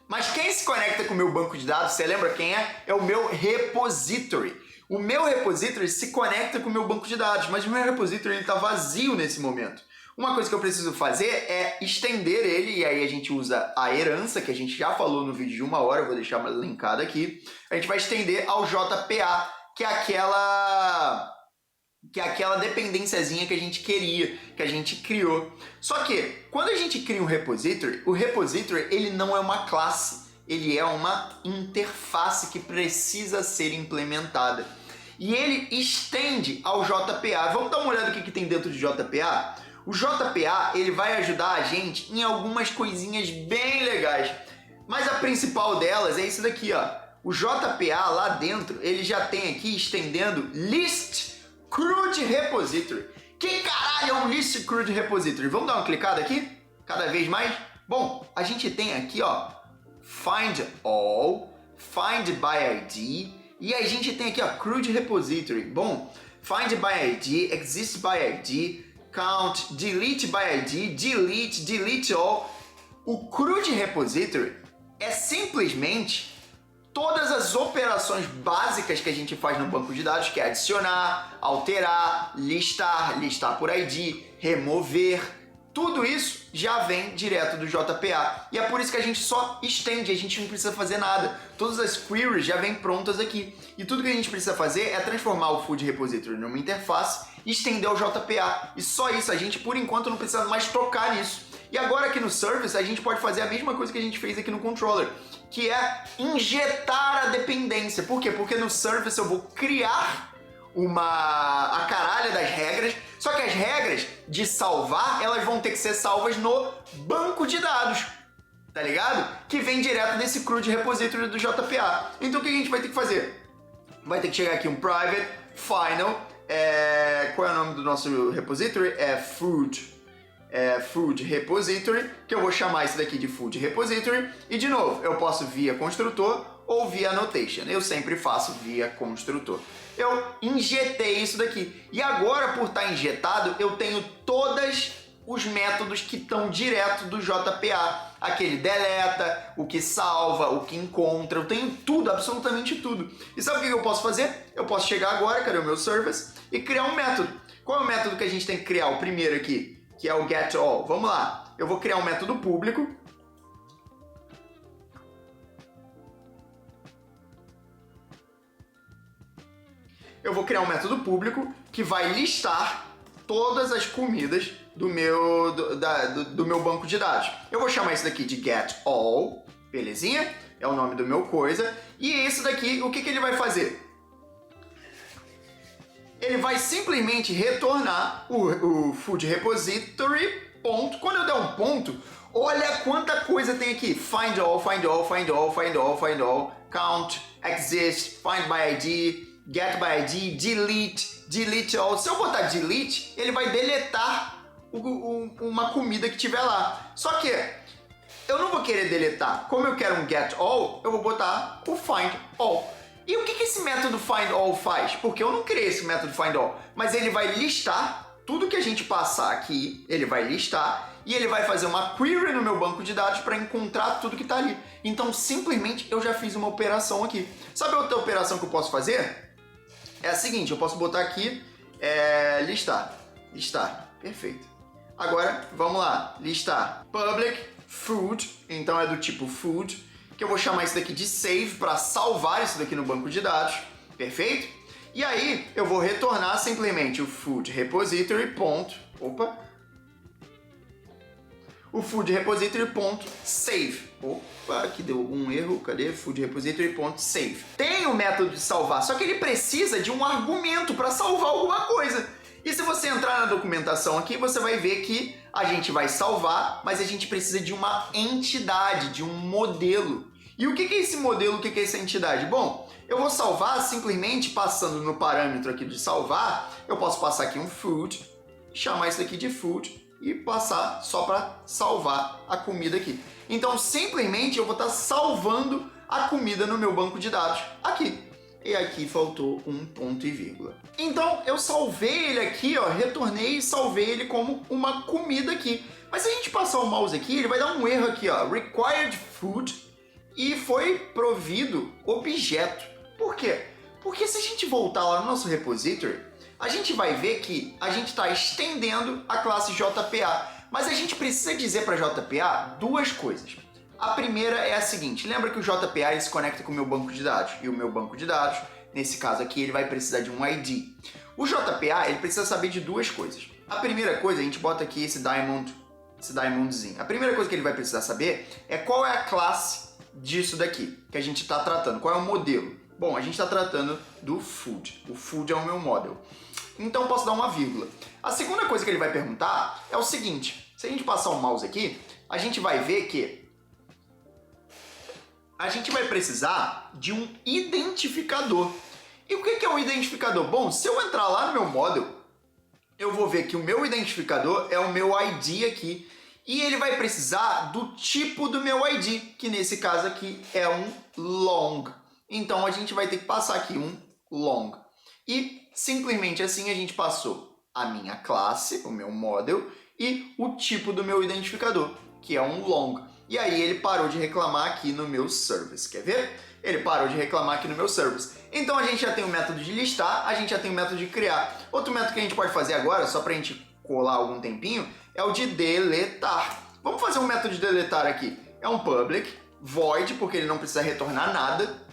Mas quem se conecta com o meu banco de dados, você lembra quem é? É o meu repository. O meu repository se conecta com o meu banco de dados, mas o meu repository está vazio nesse momento. Uma coisa que eu preciso fazer é estender ele, e aí a gente usa a herança, que a gente já falou no vídeo de 1 hora, eu vou deixar linkado aqui. A gente vai estender ao JPA, que é aquela dependênciazinha que a gente queria, que a gente criou. Só que, quando a gente cria um repository, o repository ele não é uma classe, ele é uma interface que precisa ser implementada. E ele estende ao JPA. Vamos dar uma olhada no que tem dentro de JPA? O JPA ele vai ajudar a gente em algumas coisinhas bem legais. Mas a principal delas é isso daqui, ó. O JPA lá dentro, ele já tem aqui estendendo List CRUD Repository. Que caralho é um List CRUD Repository? Vamos dar uma clicada aqui? Cada vez mais? Bom, a gente tem aqui, ó, Find All, find by ID, e a gente tem aqui, ó, CRUD repository. Bom, find by ID, exist by ID, count, delete by ID, delete all. O CRUD repository é simplesmente todas as operações básicas que a gente faz no banco de dados, que é adicionar, alterar, listar por ID, remover. Tudo isso já vem direto do JPA. E é por isso que a gente só estende, a gente não precisa fazer nada. Todas as queries já vêm prontas aqui. E tudo que a gente precisa fazer é transformar o Food Repository numa interface e estender o JPA. E só isso, a gente por enquanto não precisa mais tocar nisso. E agora aqui no Service a gente pode fazer a mesma coisa que a gente fez aqui no Controller, que é injetar a dependência. Por quê? Porque no Service eu vou criar a caralha das regras, só que as regras de salvar, elas vão ter que ser salvas no banco de dados, tá ligado? Que vem direto desse CRUD repository do JPA. Então o que a gente vai ter que fazer? Vai ter que chegar aqui um private, final, qual é o nome do nosso repository? Food Repository, que eu vou chamar isso daqui de Food Repository, e de novo, eu posso via construtor ou via annotation. Eu sempre faço via construtor. Eu injetei isso daqui. E agora, por estar injetado, eu tenho todos os métodos que estão direto do JPA. Aquele deleta, o que salva, o que encontra. Eu tenho tudo, absolutamente tudo. E sabe o que eu posso fazer? Eu posso chegar agora, cadê o meu service? E criar um método. Qual é o método que a gente tem que criar? O primeiro aqui, que é o getAll. Vamos lá. Eu vou criar um método público. Eu vou criar um método público que vai listar todas as comidas do meu banco de dados. Eu vou chamar isso daqui de getAll, belezinha? É o nome do meu coisa. E esse daqui, o que ele vai fazer? Ele vai simplesmente retornar o Food Repository, ponto. Quando eu der um ponto, olha quanta coisa tem aqui. Find all, find all, find all, find all, find all, count, exist, find by ID, get by ID, delete all. Se eu botar delete, ele vai deletar uma comida que tiver lá. Só que eu não vou querer deletar. Como eu quero um get all, eu vou botar o find all. E o que esse método find all faz? Porque eu não criei esse método find all, mas ele vai listar tudo que a gente passar aqui, ele vai listar e ele vai fazer uma query no meu banco de dados para encontrar tudo que está ali. Então, simplesmente, eu já fiz uma operação aqui. Sabe outra operação que eu posso fazer? É a seguinte, eu posso botar aqui, listar, perfeito. Agora, vamos lá, listar public food, então é do tipo food, que eu vou chamar isso daqui de save para salvar isso daqui no banco de dados, perfeito? E aí eu vou retornar simplesmente o food repository ponto, o food repository ponto save. Opa, aqui deu algum erro, cadê? Food repository ponto save. Tem o método de salvar, só que ele precisa de um argumento para salvar alguma coisa. E se você entrar na documentação aqui, você vai ver que a gente vai salvar, mas a gente precisa de uma entidade, de um modelo. E o que é esse modelo, o que é essa entidade? Bom, eu vou salvar simplesmente passando no parâmetro aqui de salvar, eu posso passar aqui um food, chamar isso aqui de food e passar só para salvar a comida aqui. Então, simplesmente eu vou estar salvando a comida no meu banco de dados aqui. E aqui faltou um ponto e vírgula. Então eu salvei ele aqui, ó, retornei e salvei ele como uma comida aqui. Mas se a gente passar o mouse aqui, ele vai dar um erro aqui, ó, required food, e foi provido objeto. Por quê? Porque se a gente voltar lá no nosso repository, a gente vai ver que a gente está estendendo a classe JPA. Mas a gente precisa dizer para JPA duas coisas. A primeira é a seguinte, lembra que o JPA ele se conecta com o meu banco de dados, e o meu banco de dados, nesse caso aqui, ele vai precisar de um ID. O JPA, ele precisa saber de duas coisas. A primeira coisa, a gente bota aqui esse diamondzinho. A primeira coisa que ele vai precisar saber é qual é a classe disso daqui, que a gente está tratando, qual é o modelo. Bom, a gente está tratando do food. O food é o meu model. Então, posso dar uma vírgula. A segunda coisa que ele vai perguntar é o seguinte, se a gente passar o mouse aqui, a gente vai ver que a gente vai precisar de um identificador. E o que é um identificador? Bom, se eu entrar lá no meu model, eu vou ver que o meu identificador é o meu ID aqui. E ele vai precisar do tipo do meu ID, que nesse caso aqui é um long. Então a gente vai ter que passar aqui um long. E simplesmente assim a gente passou a minha classe, o meu model, e o tipo do meu identificador, que é um long. E aí ele parou de reclamar aqui no meu service. Quer ver? Ele parou de reclamar aqui no meu service. Então a gente já tem o método de listar, a gente já tem o método de criar. Outro método que a gente pode fazer agora, só para a gente colar algum tempinho, é o de deletar. Vamos fazer um método de deletar aqui. É um public, void, porque ele não precisa retornar nada.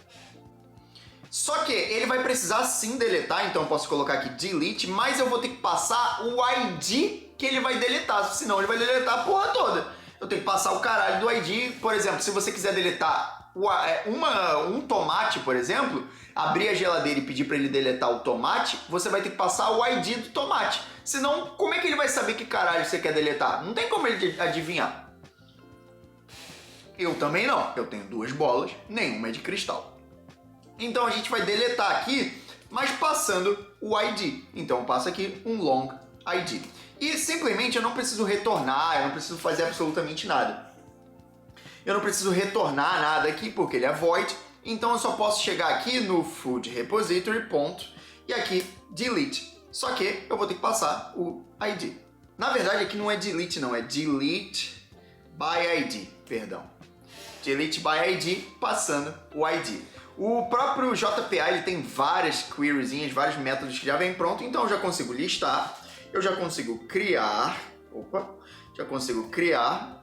Só que ele vai precisar sim deletar, então eu posso colocar aqui delete, mas eu vou ter que passar o ID que ele vai deletar, senão ele vai deletar a porra toda. Eu tenho que passar o caralho do ID, por exemplo, se você quiser deletar um tomate, por exemplo, abrir a geladeira e pedir para ele deletar o tomate, você vai ter que passar o ID do tomate. Senão, como é que ele vai saber que caralho você quer deletar? Não tem como ele adivinhar. Eu também não. Eu tenho 2 bolas, nenhuma é de cristal. Então a gente vai deletar aqui, mas passando o ID. Então passa aqui um long ID. E simplesmente eu não preciso retornar, eu não preciso fazer absolutamente nada. Eu não preciso retornar nada aqui porque ele é void. Então eu só posso chegar aqui no food repository, ponto, e aqui delete. Só que eu vou ter que passar o ID. Na verdade aqui não é delete não, é delete by ID, perdão. Delete by ID, passando o ID. O próprio JPA ele tem várias queriezinhas, vários métodos que já vem pronto, então eu já consigo listar, eu já consigo criar,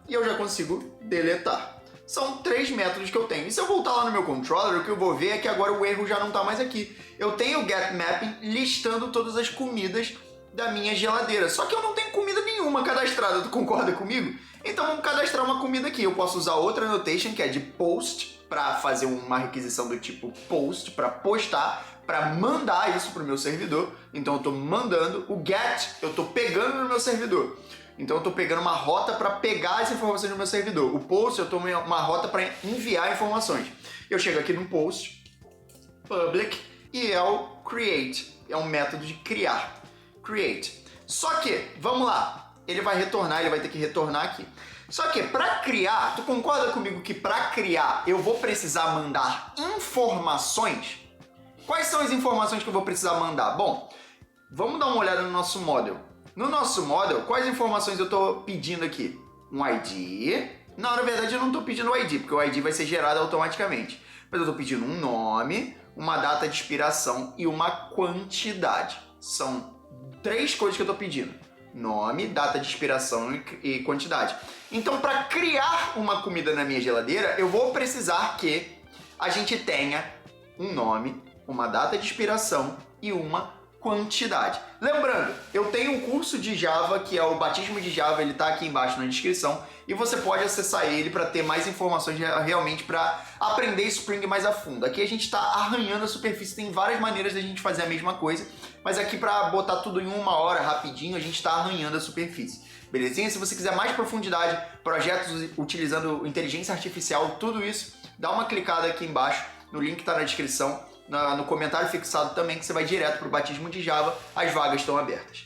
e eu já consigo deletar. São 3 métodos que eu tenho. E se eu voltar lá no meu controller, o que eu vou ver é que agora o erro já não está mais aqui. Eu tenho o getMapping listando todas as comidas da minha geladeira. Só que eu não tenho comida nenhuma cadastrada, tu concorda comigo? Então vamos cadastrar uma comida aqui. Eu posso usar outra annotation que é de post, para fazer uma requisição do tipo post, para postar, para mandar isso para o meu servidor. Então eu estou mandando. O get eu estou pegando no meu servidor. Então eu estou pegando uma rota para pegar as informações no meu servidor. O post eu estou uma rota para enviar informações. Eu chego aqui no post, public, e é o create. É um método de criar. Create. Só que, vamos lá, ele vai retornar, ele vai ter que retornar aqui. Só que para criar, tu concorda comigo que para criar eu vou precisar mandar informações? Quais são as informações que eu vou precisar mandar? Bom, vamos dar uma olhada no nosso model. No nosso model, quais informações eu estou pedindo aqui? Um ID. Não, na verdade eu não estou pedindo o ID, porque o ID vai ser gerado automaticamente. Mas eu estou pedindo um nome, uma data de expiração e uma quantidade. São 3 coisas que eu estou pedindo. Nome, data de expiração e quantidade. Então, para criar uma comida na minha geladeira, eu vou precisar que a gente tenha um nome, uma data de expiração e uma quantidade. Lembrando, eu tenho um curso de Java, que é o Batismo de Java, ele está aqui embaixo na descrição, e você pode acessar ele para ter mais informações realmente para aprender Spring mais a fundo. Aqui a gente está arranhando a superfície, tem várias maneiras da gente fazer a mesma coisa, mas aqui para botar tudo em 1 hora, rapidinho, a gente está arranhando a superfície. Belezinha? Se você quiser mais profundidade, projetos utilizando inteligência artificial, tudo isso, dá uma clicada aqui embaixo, no link que está na descrição, no comentário fixado também, que você vai direto para o Batismo de Java, as vagas estão abertas.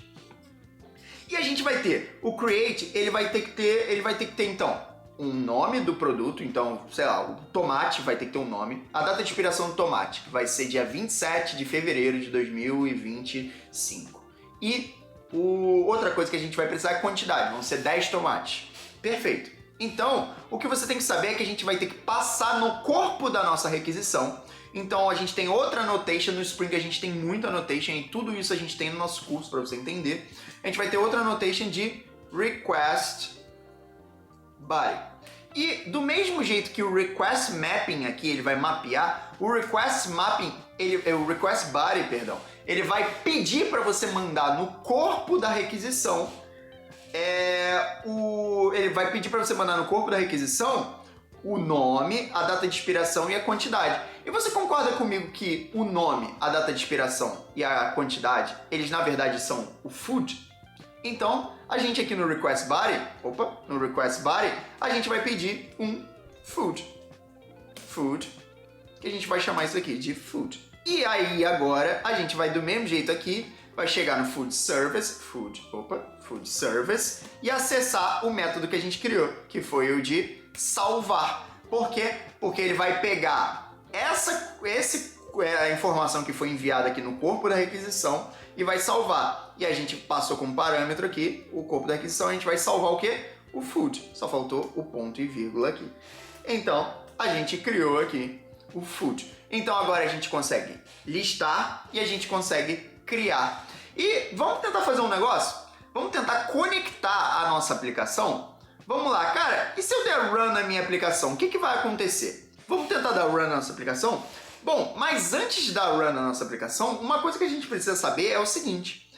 E a gente vai ter o create, ele vai ter que ter então um nome do produto, então, sei lá, o tomate vai ter que ter um nome, a data de expiração do tomate, que vai ser dia 27 de fevereiro de 2025. E outra coisa que a gente vai precisar é quantidade, vão ser 10 tomates. Perfeito. Então, o que você tem que saber é que a gente vai ter que passar no corpo da nossa requisição. Então a gente tem outra annotation no Spring, a gente tem muita annotation e tudo isso a gente tem no nosso curso para você entender. A gente vai ter outra annotation de request body. E do mesmo jeito que o request mapping aqui ele vai mapear, o request mapping, o request body, perdão, ele vai pedir para você mandar no corpo da requisição, ele vai pedir para você mandar no corpo da requisição o nome, a data de expiração e a quantidade. E você concorda comigo que o nome, a data de expiração e a quantidade, eles na verdade são o food? Então, a gente aqui no request body, a gente vai pedir um food, que a gente vai chamar isso aqui de food. E aí agora a gente vai do mesmo jeito aqui vai chegar no food service e acessar o método que a gente criou, que foi o de salvar. Por quê? Porque ele vai pegar a informação que foi enviada aqui no corpo da requisição e vai salvar. E a gente passou como parâmetro aqui o corpo da requisição, a gente vai salvar o quê? O food. Só faltou o ponto e vírgula aqui. Então, a gente criou aqui o food. Então agora a gente consegue listar e a gente consegue criar. E vamos tentar fazer um negócio? Vamos tentar conectar a nossa aplicação? Vamos lá, cara, e se eu der run na minha aplicação, o que vai acontecer? Vamos tentar dar run na nossa aplicação? Bom, mas antes de dar run na nossa aplicação, uma coisa que a gente precisa saber é o seguinte.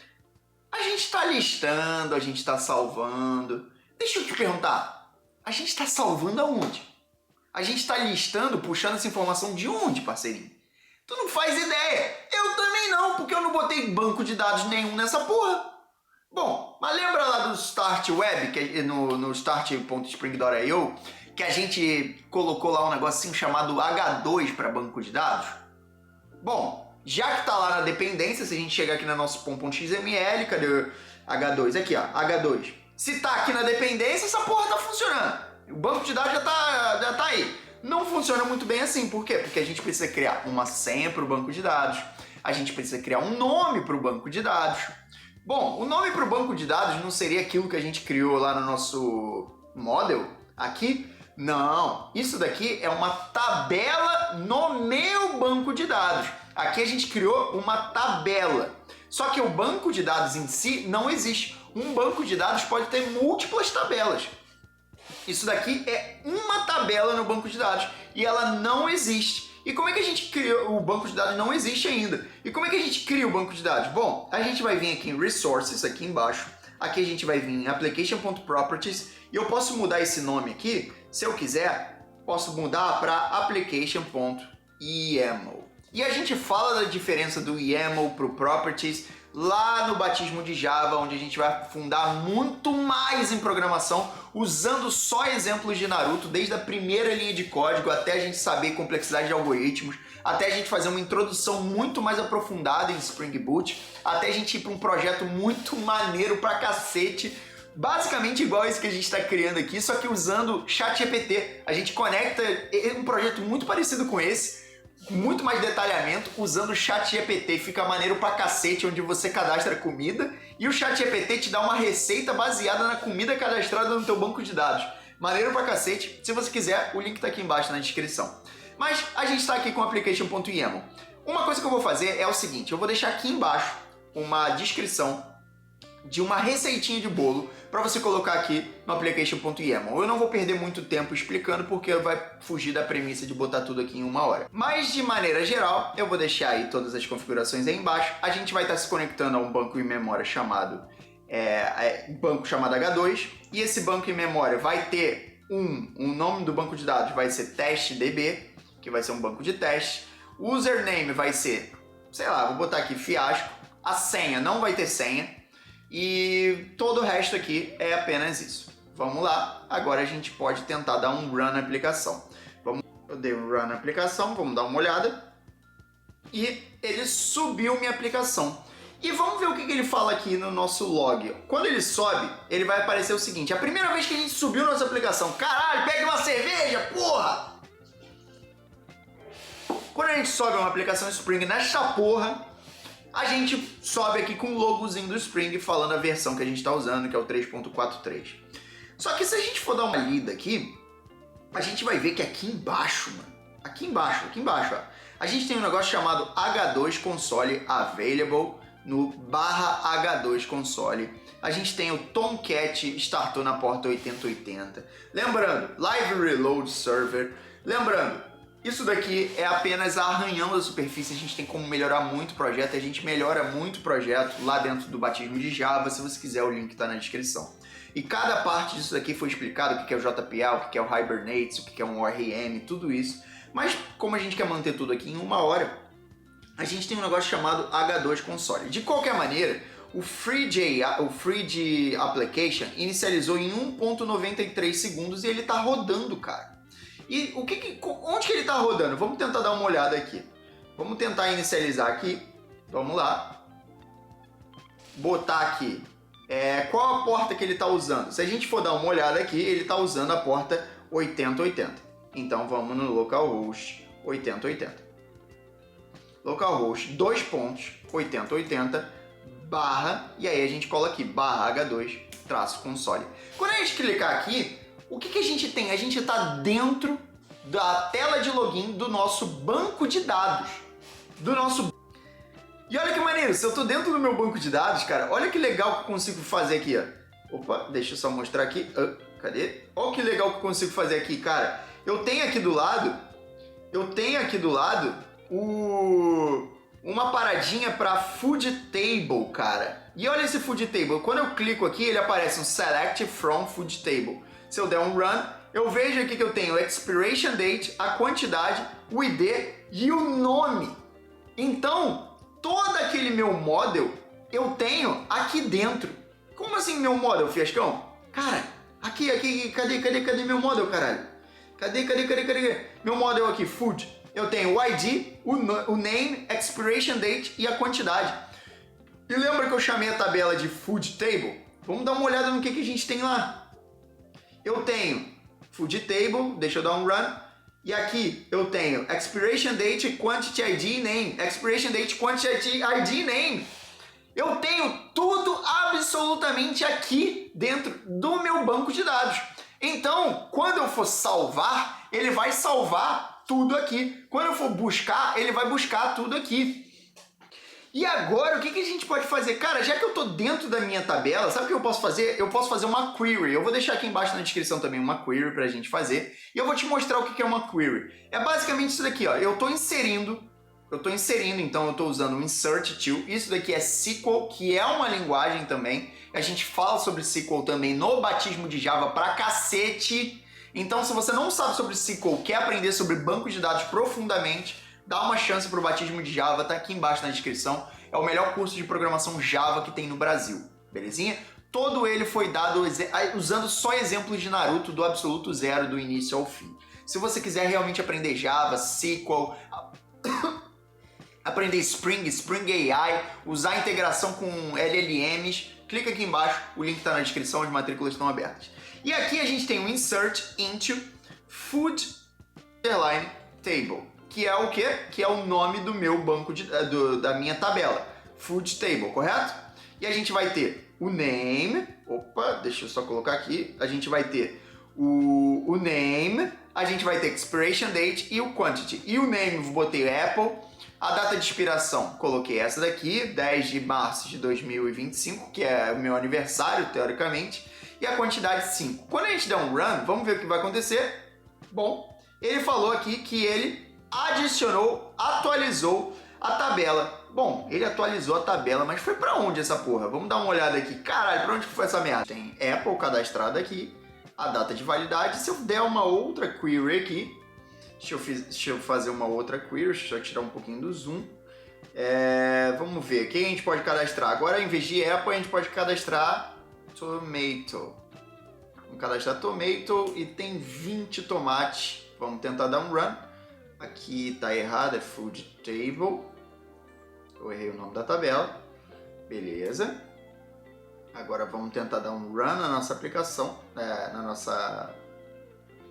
A gente está listando, a gente está salvando. Deixa eu te perguntar, a gente está salvando aonde? A gente está listando, puxando essa informação de onde, parceirinho? Tu não faz ideia. Eu também não, porque eu não botei banco de dados nenhum nessa porra. Bom, mas lembra lá do Start Web, que no start.spring.io, que a gente colocou lá um negocinho chamado H2 para banco de dados? Bom, já que tá lá na dependência, se a gente chegar aqui no nosso pom.xml, cadê o H2? Aqui, ó, H2. Se tá aqui na dependência, essa porra tá funcionando. O banco de dados já tá aí. Não funciona muito bem assim. Por quê? Porque a gente precisa criar uma senha para o banco de dados. A gente precisa criar um nome para o banco de dados. Bom, o nome para o banco de dados não seria aquilo que a gente criou lá no nosso model aqui? Não. Isso daqui é uma tabela no meu banco de dados. Aqui a gente criou uma tabela. Só que o banco de dados em si não existe. Um banco de dados pode ter múltiplas tabelas. Isso daqui é uma tabela no banco de dados e ela não existe. E como é que a gente cria? O banco de dados não existe ainda. E como é que a gente cria o banco de dados? Bom, a gente vai vir aqui em Resources, aqui embaixo. Aqui a gente vai vir em Application.Properties e eu posso mudar esse nome aqui, se eu quiser, posso mudar para Application.YAML. E a gente fala da diferença do YAML para o Properties lá no Batismo de Java, onde a gente vai fundar muito mais em programação, usando só exemplos de Naruto, desde a primeira linha de código até a gente saber complexidade de algoritmos, até a gente fazer uma introdução muito mais aprofundada em Spring Boot, até a gente ir para um projeto muito maneiro pra cacete, basicamente igual esse que a gente está criando aqui, só que usando ChatGPT. A gente conecta um projeto muito parecido com esse, muito mais detalhamento, usando o ChatGPT. Fica maneiro pra cacete, onde você cadastra comida e o ChatGPT te dá uma receita baseada na comida cadastrada no teu banco de dados. Maneiro pra cacete. Se você quiser, o link tá aqui embaixo na descrição. Mas a gente tá aqui com o application.yaml. Uma coisa que eu vou fazer é o seguinte, eu vou deixar aqui embaixo uma descrição de uma receitinha de bolo para você colocar aqui no application.yaml. Eu não vou perder muito tempo explicando porque vai fugir da premissa de botar tudo aqui em 1 hora. Mas de maneira geral, eu vou deixar aí todas as configurações aí embaixo. A gente vai estar se conectando a um banco em memória chamado banco chamado H2 e esse banco em memória vai ter o nome do banco de dados vai ser testDB, que vai ser um banco de teste. O username vai ser, sei lá, vou botar aqui fiasco. A senha não vai ter senha. E todo o resto aqui é apenas isso. Vamos lá, agora a gente pode tentar dar um run na aplicação. Eu dei um run na aplicação, vamos dar uma olhada. E ele subiu minha aplicação. E vamos ver o que ele fala aqui no nosso log. Quando ele sobe, ele vai aparecer o seguinte. A primeira vez que a gente subiu nossa aplicação. Caralho, pega uma cerveja, porra! Quando a gente sobe uma aplicação Spring nesta porra, a gente sobe aqui com o logozinho do Spring falando a versão que a gente está usando, que é o 3.43. Só que se a gente for dar uma lida aqui, a gente vai ver que aqui embaixo, mano, aqui embaixo, ó, a gente tem um negócio chamado H2 Console Available no /H2 Console. A gente tem o Tomcat startou na porta 8080. Lembrando, Live Reload Server. Lembrando, isso daqui é apenas arranhão da superfície, a gente tem como melhorar muito o projeto, a gente melhora muito o projeto lá dentro do Batismo de Java, se você quiser o link está na descrição. E cada parte disso daqui foi explicado, o que é o JPA, o que é o Hibernate, o que é um ORM, tudo isso. Mas como a gente quer manter tudo aqui em 1 hora, a gente tem um negócio chamado H2 Console. De qualquer maneira, o FreeJ Application inicializou em 1.93 segundos e ele está rodando, cara. E onde que ele está rodando? Vamos tentar dar uma olhada aqui. Vamos tentar inicializar aqui. Vamos lá. botar aqui qual a porta que ele está usando. Se a gente for dar uma olhada aqui, ele está usando a porta 8080. Então vamos no localhost 8080. Localhost 2 pontos 8080 barra, e aí a gente cola aqui barra H2 traço console. Quando a gente clicar aqui, o que a gente tem? A gente está dentro da tela de login do nosso banco de dados. E olha que maneiro, se eu tô dentro do meu banco de dados, cara, olha que legal que eu consigo fazer aqui, ó. Opa, deixa eu só mostrar aqui. Cadê? Olha que legal que eu consigo fazer aqui, cara. Eu tenho aqui do lado uma paradinha para Food Table, cara. E olha esse Food Table. Quando eu clico aqui, ele aparece um Select from Food Table. Se eu der um Run, eu vejo aqui que eu tenho Expiration Date, a quantidade, o ID e o nome. Então, todo aquele meu model eu tenho aqui dentro. Como assim meu model, Fiascão? Cara, aqui, cadê meu model, caralho? Cadê? Meu model aqui, Food. Eu tenho o ID, o name, expiration date e a quantidade. E lembra que eu chamei a tabela de Food Table? Vamos dar uma olhada no que a gente tem lá. Eu tenho Food Table, deixa eu dar um run. E aqui eu tenho Expiration Date, Quantity ID, Name. Expiration Date, Quantity ID, Name. Eu tenho tudo absolutamente aqui dentro do meu banco de dados. Então, quando eu for salvar, ele vai salvar tudo aqui. Quando eu for buscar, ele vai buscar tudo aqui. E agora, o que a gente pode fazer? Cara, já que eu estou dentro da minha tabela, sabe o que eu posso fazer? Eu posso fazer uma query. Eu vou deixar aqui embaixo na descrição também uma query para a gente fazer. E eu vou te mostrar o que é uma query. É basicamente isso daqui, ó. Eu estou inserindo, então eu estou usando o Insert Tool. Isso daqui é SQL, que é uma linguagem também. A gente fala sobre SQL também no batismo de Java pra cacete. Então, se você não sabe sobre SQL, quer aprender sobre banco de dados profundamente, dá uma chance para o batismo de Java, tá aqui embaixo na descrição. É o melhor curso de programação Java que tem no Brasil, belezinha? Todo ele foi dado usando só exemplos de Naruto do absoluto zero, do início ao fim. Se você quiser realmente aprender Java, SQL, aprender Spring AI, usar a integração com LLMs, clica aqui embaixo, o link está na descrição, as matrículas estão abertas. E aqui a gente tem o Insert into Food Table, que é o quê? Que é o nome do meu banco da minha tabela, Food Table, correto? E a gente vai ter o name, deixa eu só colocar aqui, a gente vai ter o name, a gente vai ter expiration date e o quantity. E o name eu botei Apple, a data de expiração coloquei essa daqui, 10 de março de 2025, que é o meu aniversário, teoricamente, e a quantidade 5. Quando a gente der um run, vamos ver o que vai acontecer. Bom, ele falou aqui que ele atualizou a tabela. Bom, ele atualizou a tabela, mas foi pra onde essa porra? Vamos dar uma olhada aqui. Caralho, pra onde foi essa merda? Tem Apple cadastrado aqui, a data de validade. Se eu der uma outra query aqui, deixa eu fazer uma outra query, deixa eu tirar um pouquinho do zoom. Vamos ver, quem a gente pode cadastrar? Agora, em vez de Apple, a gente pode cadastrar Tomato. Vamos cadastrar Tomato e tem 20 tomates. Vamos tentar dar um run. Aqui tá errado, é Food Table. Eu errei o nome da tabela. Beleza. Agora vamos tentar dar um run na nossa aplicação, na nossa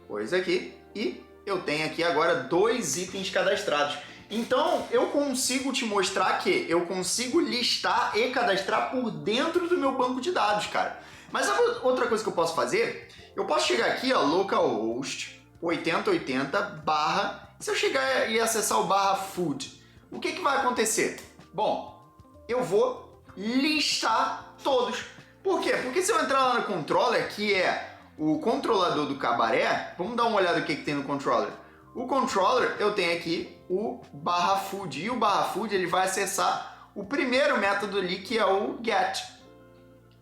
coisa aqui. E eu tenho aqui agora 2 itens cadastrados. Então eu consigo te mostrar que eu consigo listar e cadastrar por dentro do meu banco de dados, cara. Mas sabe outra coisa que eu posso fazer? Eu posso chegar aqui, ó, localhost 8080 barra. Se eu chegar e acessar o barra food, o que vai acontecer? Bom, eu vou listar todos. Por quê? Porque se eu entrar lá no controller, que é o controlador do cabaré, vamos dar uma olhada no que tem no controller. O controller, eu tenho aqui o barra food, e o barra food ele vai acessar o primeiro método ali, que é o get.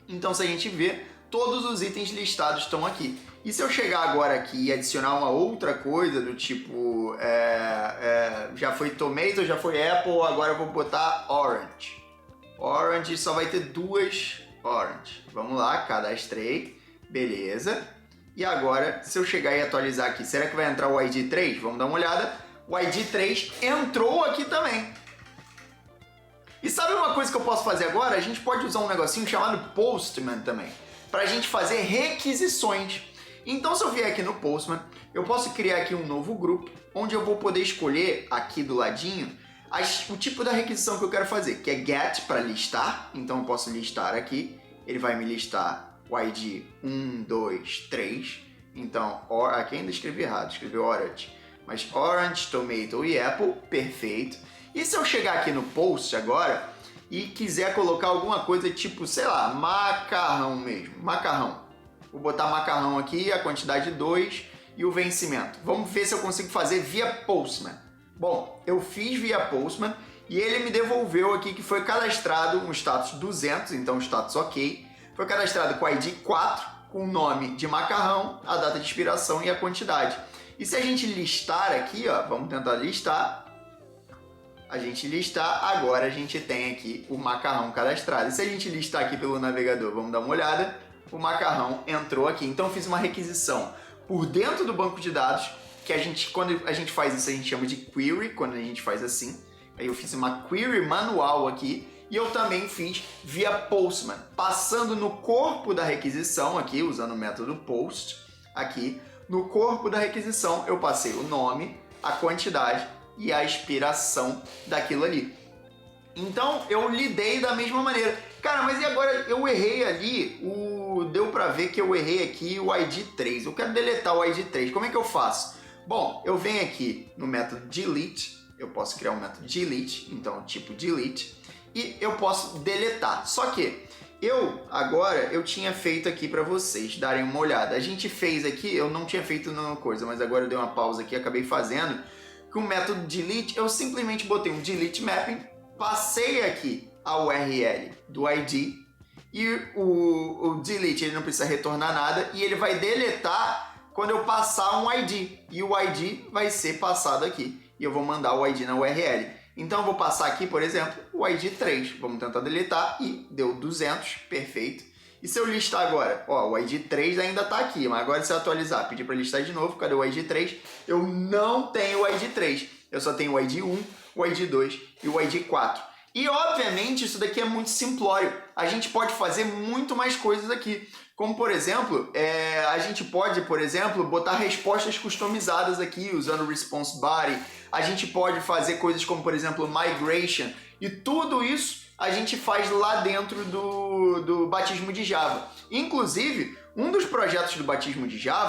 Então, se a gente ver, todos os itens listados estão aqui. E se eu chegar agora aqui e adicionar uma outra coisa do tipo, já foi tomato, já foi apple, agora eu vou botar orange. Orange só vai ter 2 orange. Vamos lá, cadastrei, beleza. E agora, se eu chegar e atualizar aqui, será que vai entrar o ID 3? Vamos dar uma olhada. O ID 3 entrou aqui também. E sabe uma coisa que eu posso fazer agora? A gente pode usar um negocinho chamado Postman também, pra gente fazer requisições. Então, se eu vier aqui no Postman, eu posso criar aqui um novo grupo, onde eu vou poder escolher aqui do ladinho o tipo da requisição que eu quero fazer, que é get para listar. Então, eu posso listar aqui, ele vai me listar o ID 1, 2, 3. Então, aqui ainda escrevi errado, escrevi orange. Mas orange, tomato e apple, perfeito. E se eu chegar aqui no post agora e quiser colocar alguma coisa tipo, sei lá, macarrão mesmo, macarrão. Vou botar macarrão aqui, a quantidade 2 e o vencimento. Vamos ver se eu consigo fazer via Postman. Bom, eu fiz via Postman e ele me devolveu aqui que foi cadastrado um status 200, então status ok. Foi cadastrado com ID 4, com o nome de macarrão, a data de expiração e a quantidade. E se a gente listar aqui, ó, vamos tentar listar. A gente listar, agora a gente tem aqui o macarrão cadastrado. E se a gente listar aqui pelo navegador, vamos dar uma olhada, o macarrão entrou aqui. Então eu fiz uma requisição por dentro do banco de dados, que quando a gente faz isso, a gente chama de query, quando a gente faz assim. Aí eu fiz uma query manual aqui, e eu também fiz via Postman, passando no corpo da requisição aqui, usando o método post, aqui, no corpo da requisição eu passei o nome, a quantidade e a expiração daquilo ali. Então eu lidei da mesma maneira. Cara, mas e agora eu errei ali, deu pra ver que eu errei aqui o ID 3. Eu quero deletar o ID 3, como é que eu faço? Bom, eu venho aqui no método delete, eu posso criar um método delete, então tipo delete, e eu posso deletar. Só que eu tinha feito aqui para vocês darem uma olhada. A gente fez aqui, eu não tinha feito nenhuma coisa, mas agora eu dei uma pausa aqui, acabei fazendo. Com o método delete, eu simplesmente botei um delete mapping, passei aqui a URL do ID e o delete ele não precisa retornar nada e ele vai deletar quando eu passar um ID e o ID vai ser passado aqui e eu vou mandar o ID na URL. Então eu vou passar aqui, por exemplo, o ID 3. Vamos tentar deletar e deu 200, perfeito. E se eu listar agora, ó, o ID 3 ainda está aqui, mas agora se eu atualizar, pedir para listar de novo, cadê o ID 3? Eu não tenho o ID 3, eu só tenho o ID 1, o ID 2 e o ID 4. E obviamente isso daqui é muito simplório, a gente pode fazer muito mais coisas aqui. Como por exemplo, a gente pode, por exemplo, botar respostas customizadas aqui usando o response body. A gente pode fazer coisas como, por exemplo, migration. E tudo isso a gente faz lá dentro do batismo de Java. Inclusive, um dos projetos do batismo de Java,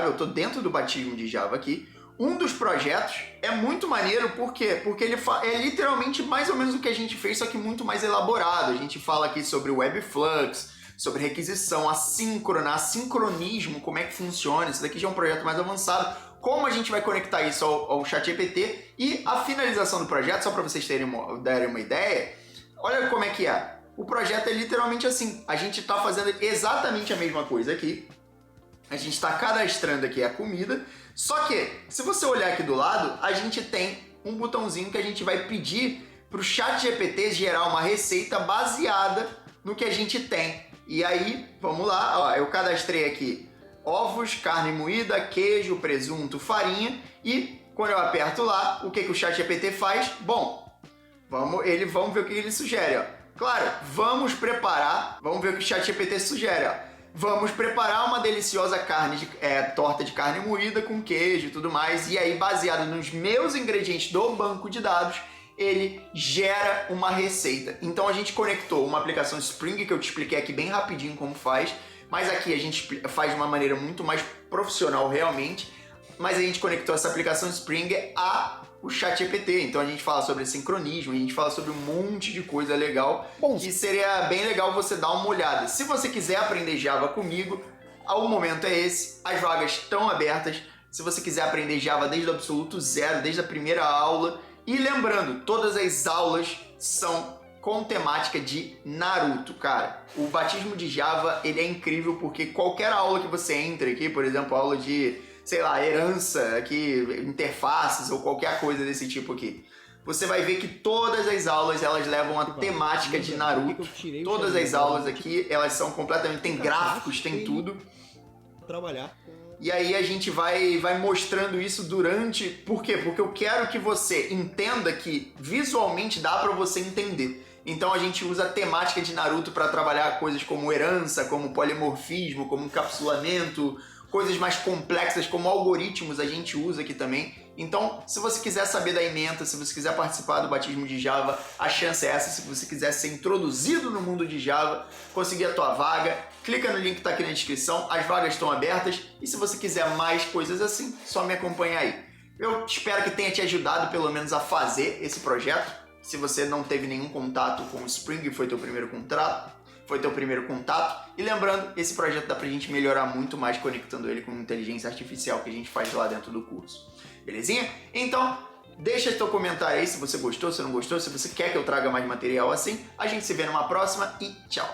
eu estou dentro do batismo de Java aqui. Um dos projetos é muito maneiro, por quê? Porque ele é literalmente mais ou menos o que a gente fez, só que muito mais elaborado. A gente fala aqui sobre Webflux, sobre requisição assíncrona, assincronismo, como é que funciona. Isso daqui já é um projeto mais avançado. Como a gente vai conectar isso ao ChatGPT e a finalização do projeto, só para vocês darem uma ideia, olha como é que é. O projeto é literalmente assim. A gente está fazendo exatamente a mesma coisa aqui. A gente está cadastrando aqui a comida. Só que, se você olhar aqui do lado, a gente tem um botãozinho que a gente vai pedir para o ChatGPT gerar uma receita baseada no que a gente tem. E aí, vamos lá, ó, eu cadastrei aqui ovos, carne moída, queijo, presunto, farinha e quando eu aperto lá, o que o ChatGPT faz? Bom, vamos ver o que ele sugere, ó. Claro, vamos ver o que o ChatGPT sugere, ó. Vamos preparar uma deliciosa torta de carne moída com queijo e tudo mais. E aí, baseado nos meus ingredientes do banco de dados, ele gera uma receita. Então a gente conectou uma aplicação Spring, que eu te expliquei aqui bem rapidinho como faz. Mas aqui a gente faz de uma maneira muito mais profissional realmente. Mas a gente conectou essa aplicação Spring o ChatGPT. Então a gente fala sobre sincronismo, a gente fala sobre um monte de coisa legal. Bom, que seria bem legal você dar uma olhada. Se você quiser aprender Java comigo, o momento é esse. As vagas estão abertas. Se você quiser aprender Java desde o absoluto zero, desde a primeira aula. E lembrando, todas as aulas são com temática de Naruto, cara. O batismo de Java, ele é incrível porque qualquer aula que você entre aqui, por exemplo, aula de, sei lá, herança, aqui, interfaces ou qualquer coisa desse tipo aqui, você vai ver que todas as aulas, elas levam a temática de Naruto. Todas as aulas aqui, elas são completamente, tem gráficos, tem tudo. Trabalhar com E aí a gente vai mostrando isso durante... Por quê? Porque eu quero que você entenda que visualmente dá pra você entender. Então a gente usa a temática de Naruto para trabalhar coisas como herança, como polimorfismo, como encapsulamento, coisas mais complexas como algoritmos a gente usa aqui também. Então, se você quiser saber da ementa, se você quiser participar do batismo de Java, a chance é essa. Se você quiser ser introduzido no mundo de Java, conseguir a tua vaga, clica no link que está aqui na descrição, as vagas estão abertas. E se você quiser mais coisas assim, só me acompanha aí. Eu espero que tenha te ajudado pelo menos a fazer esse projeto. Se você não teve nenhum contato com o Spring, foi teu primeiro contato. E lembrando, esse projeto dá pra gente melhorar muito mais conectando ele com a inteligência artificial que a gente faz lá dentro do curso. Belezinha? Então, deixa teu comentário aí se você gostou, se não gostou, se você quer que eu traga mais material assim. A gente se vê numa próxima e tchau!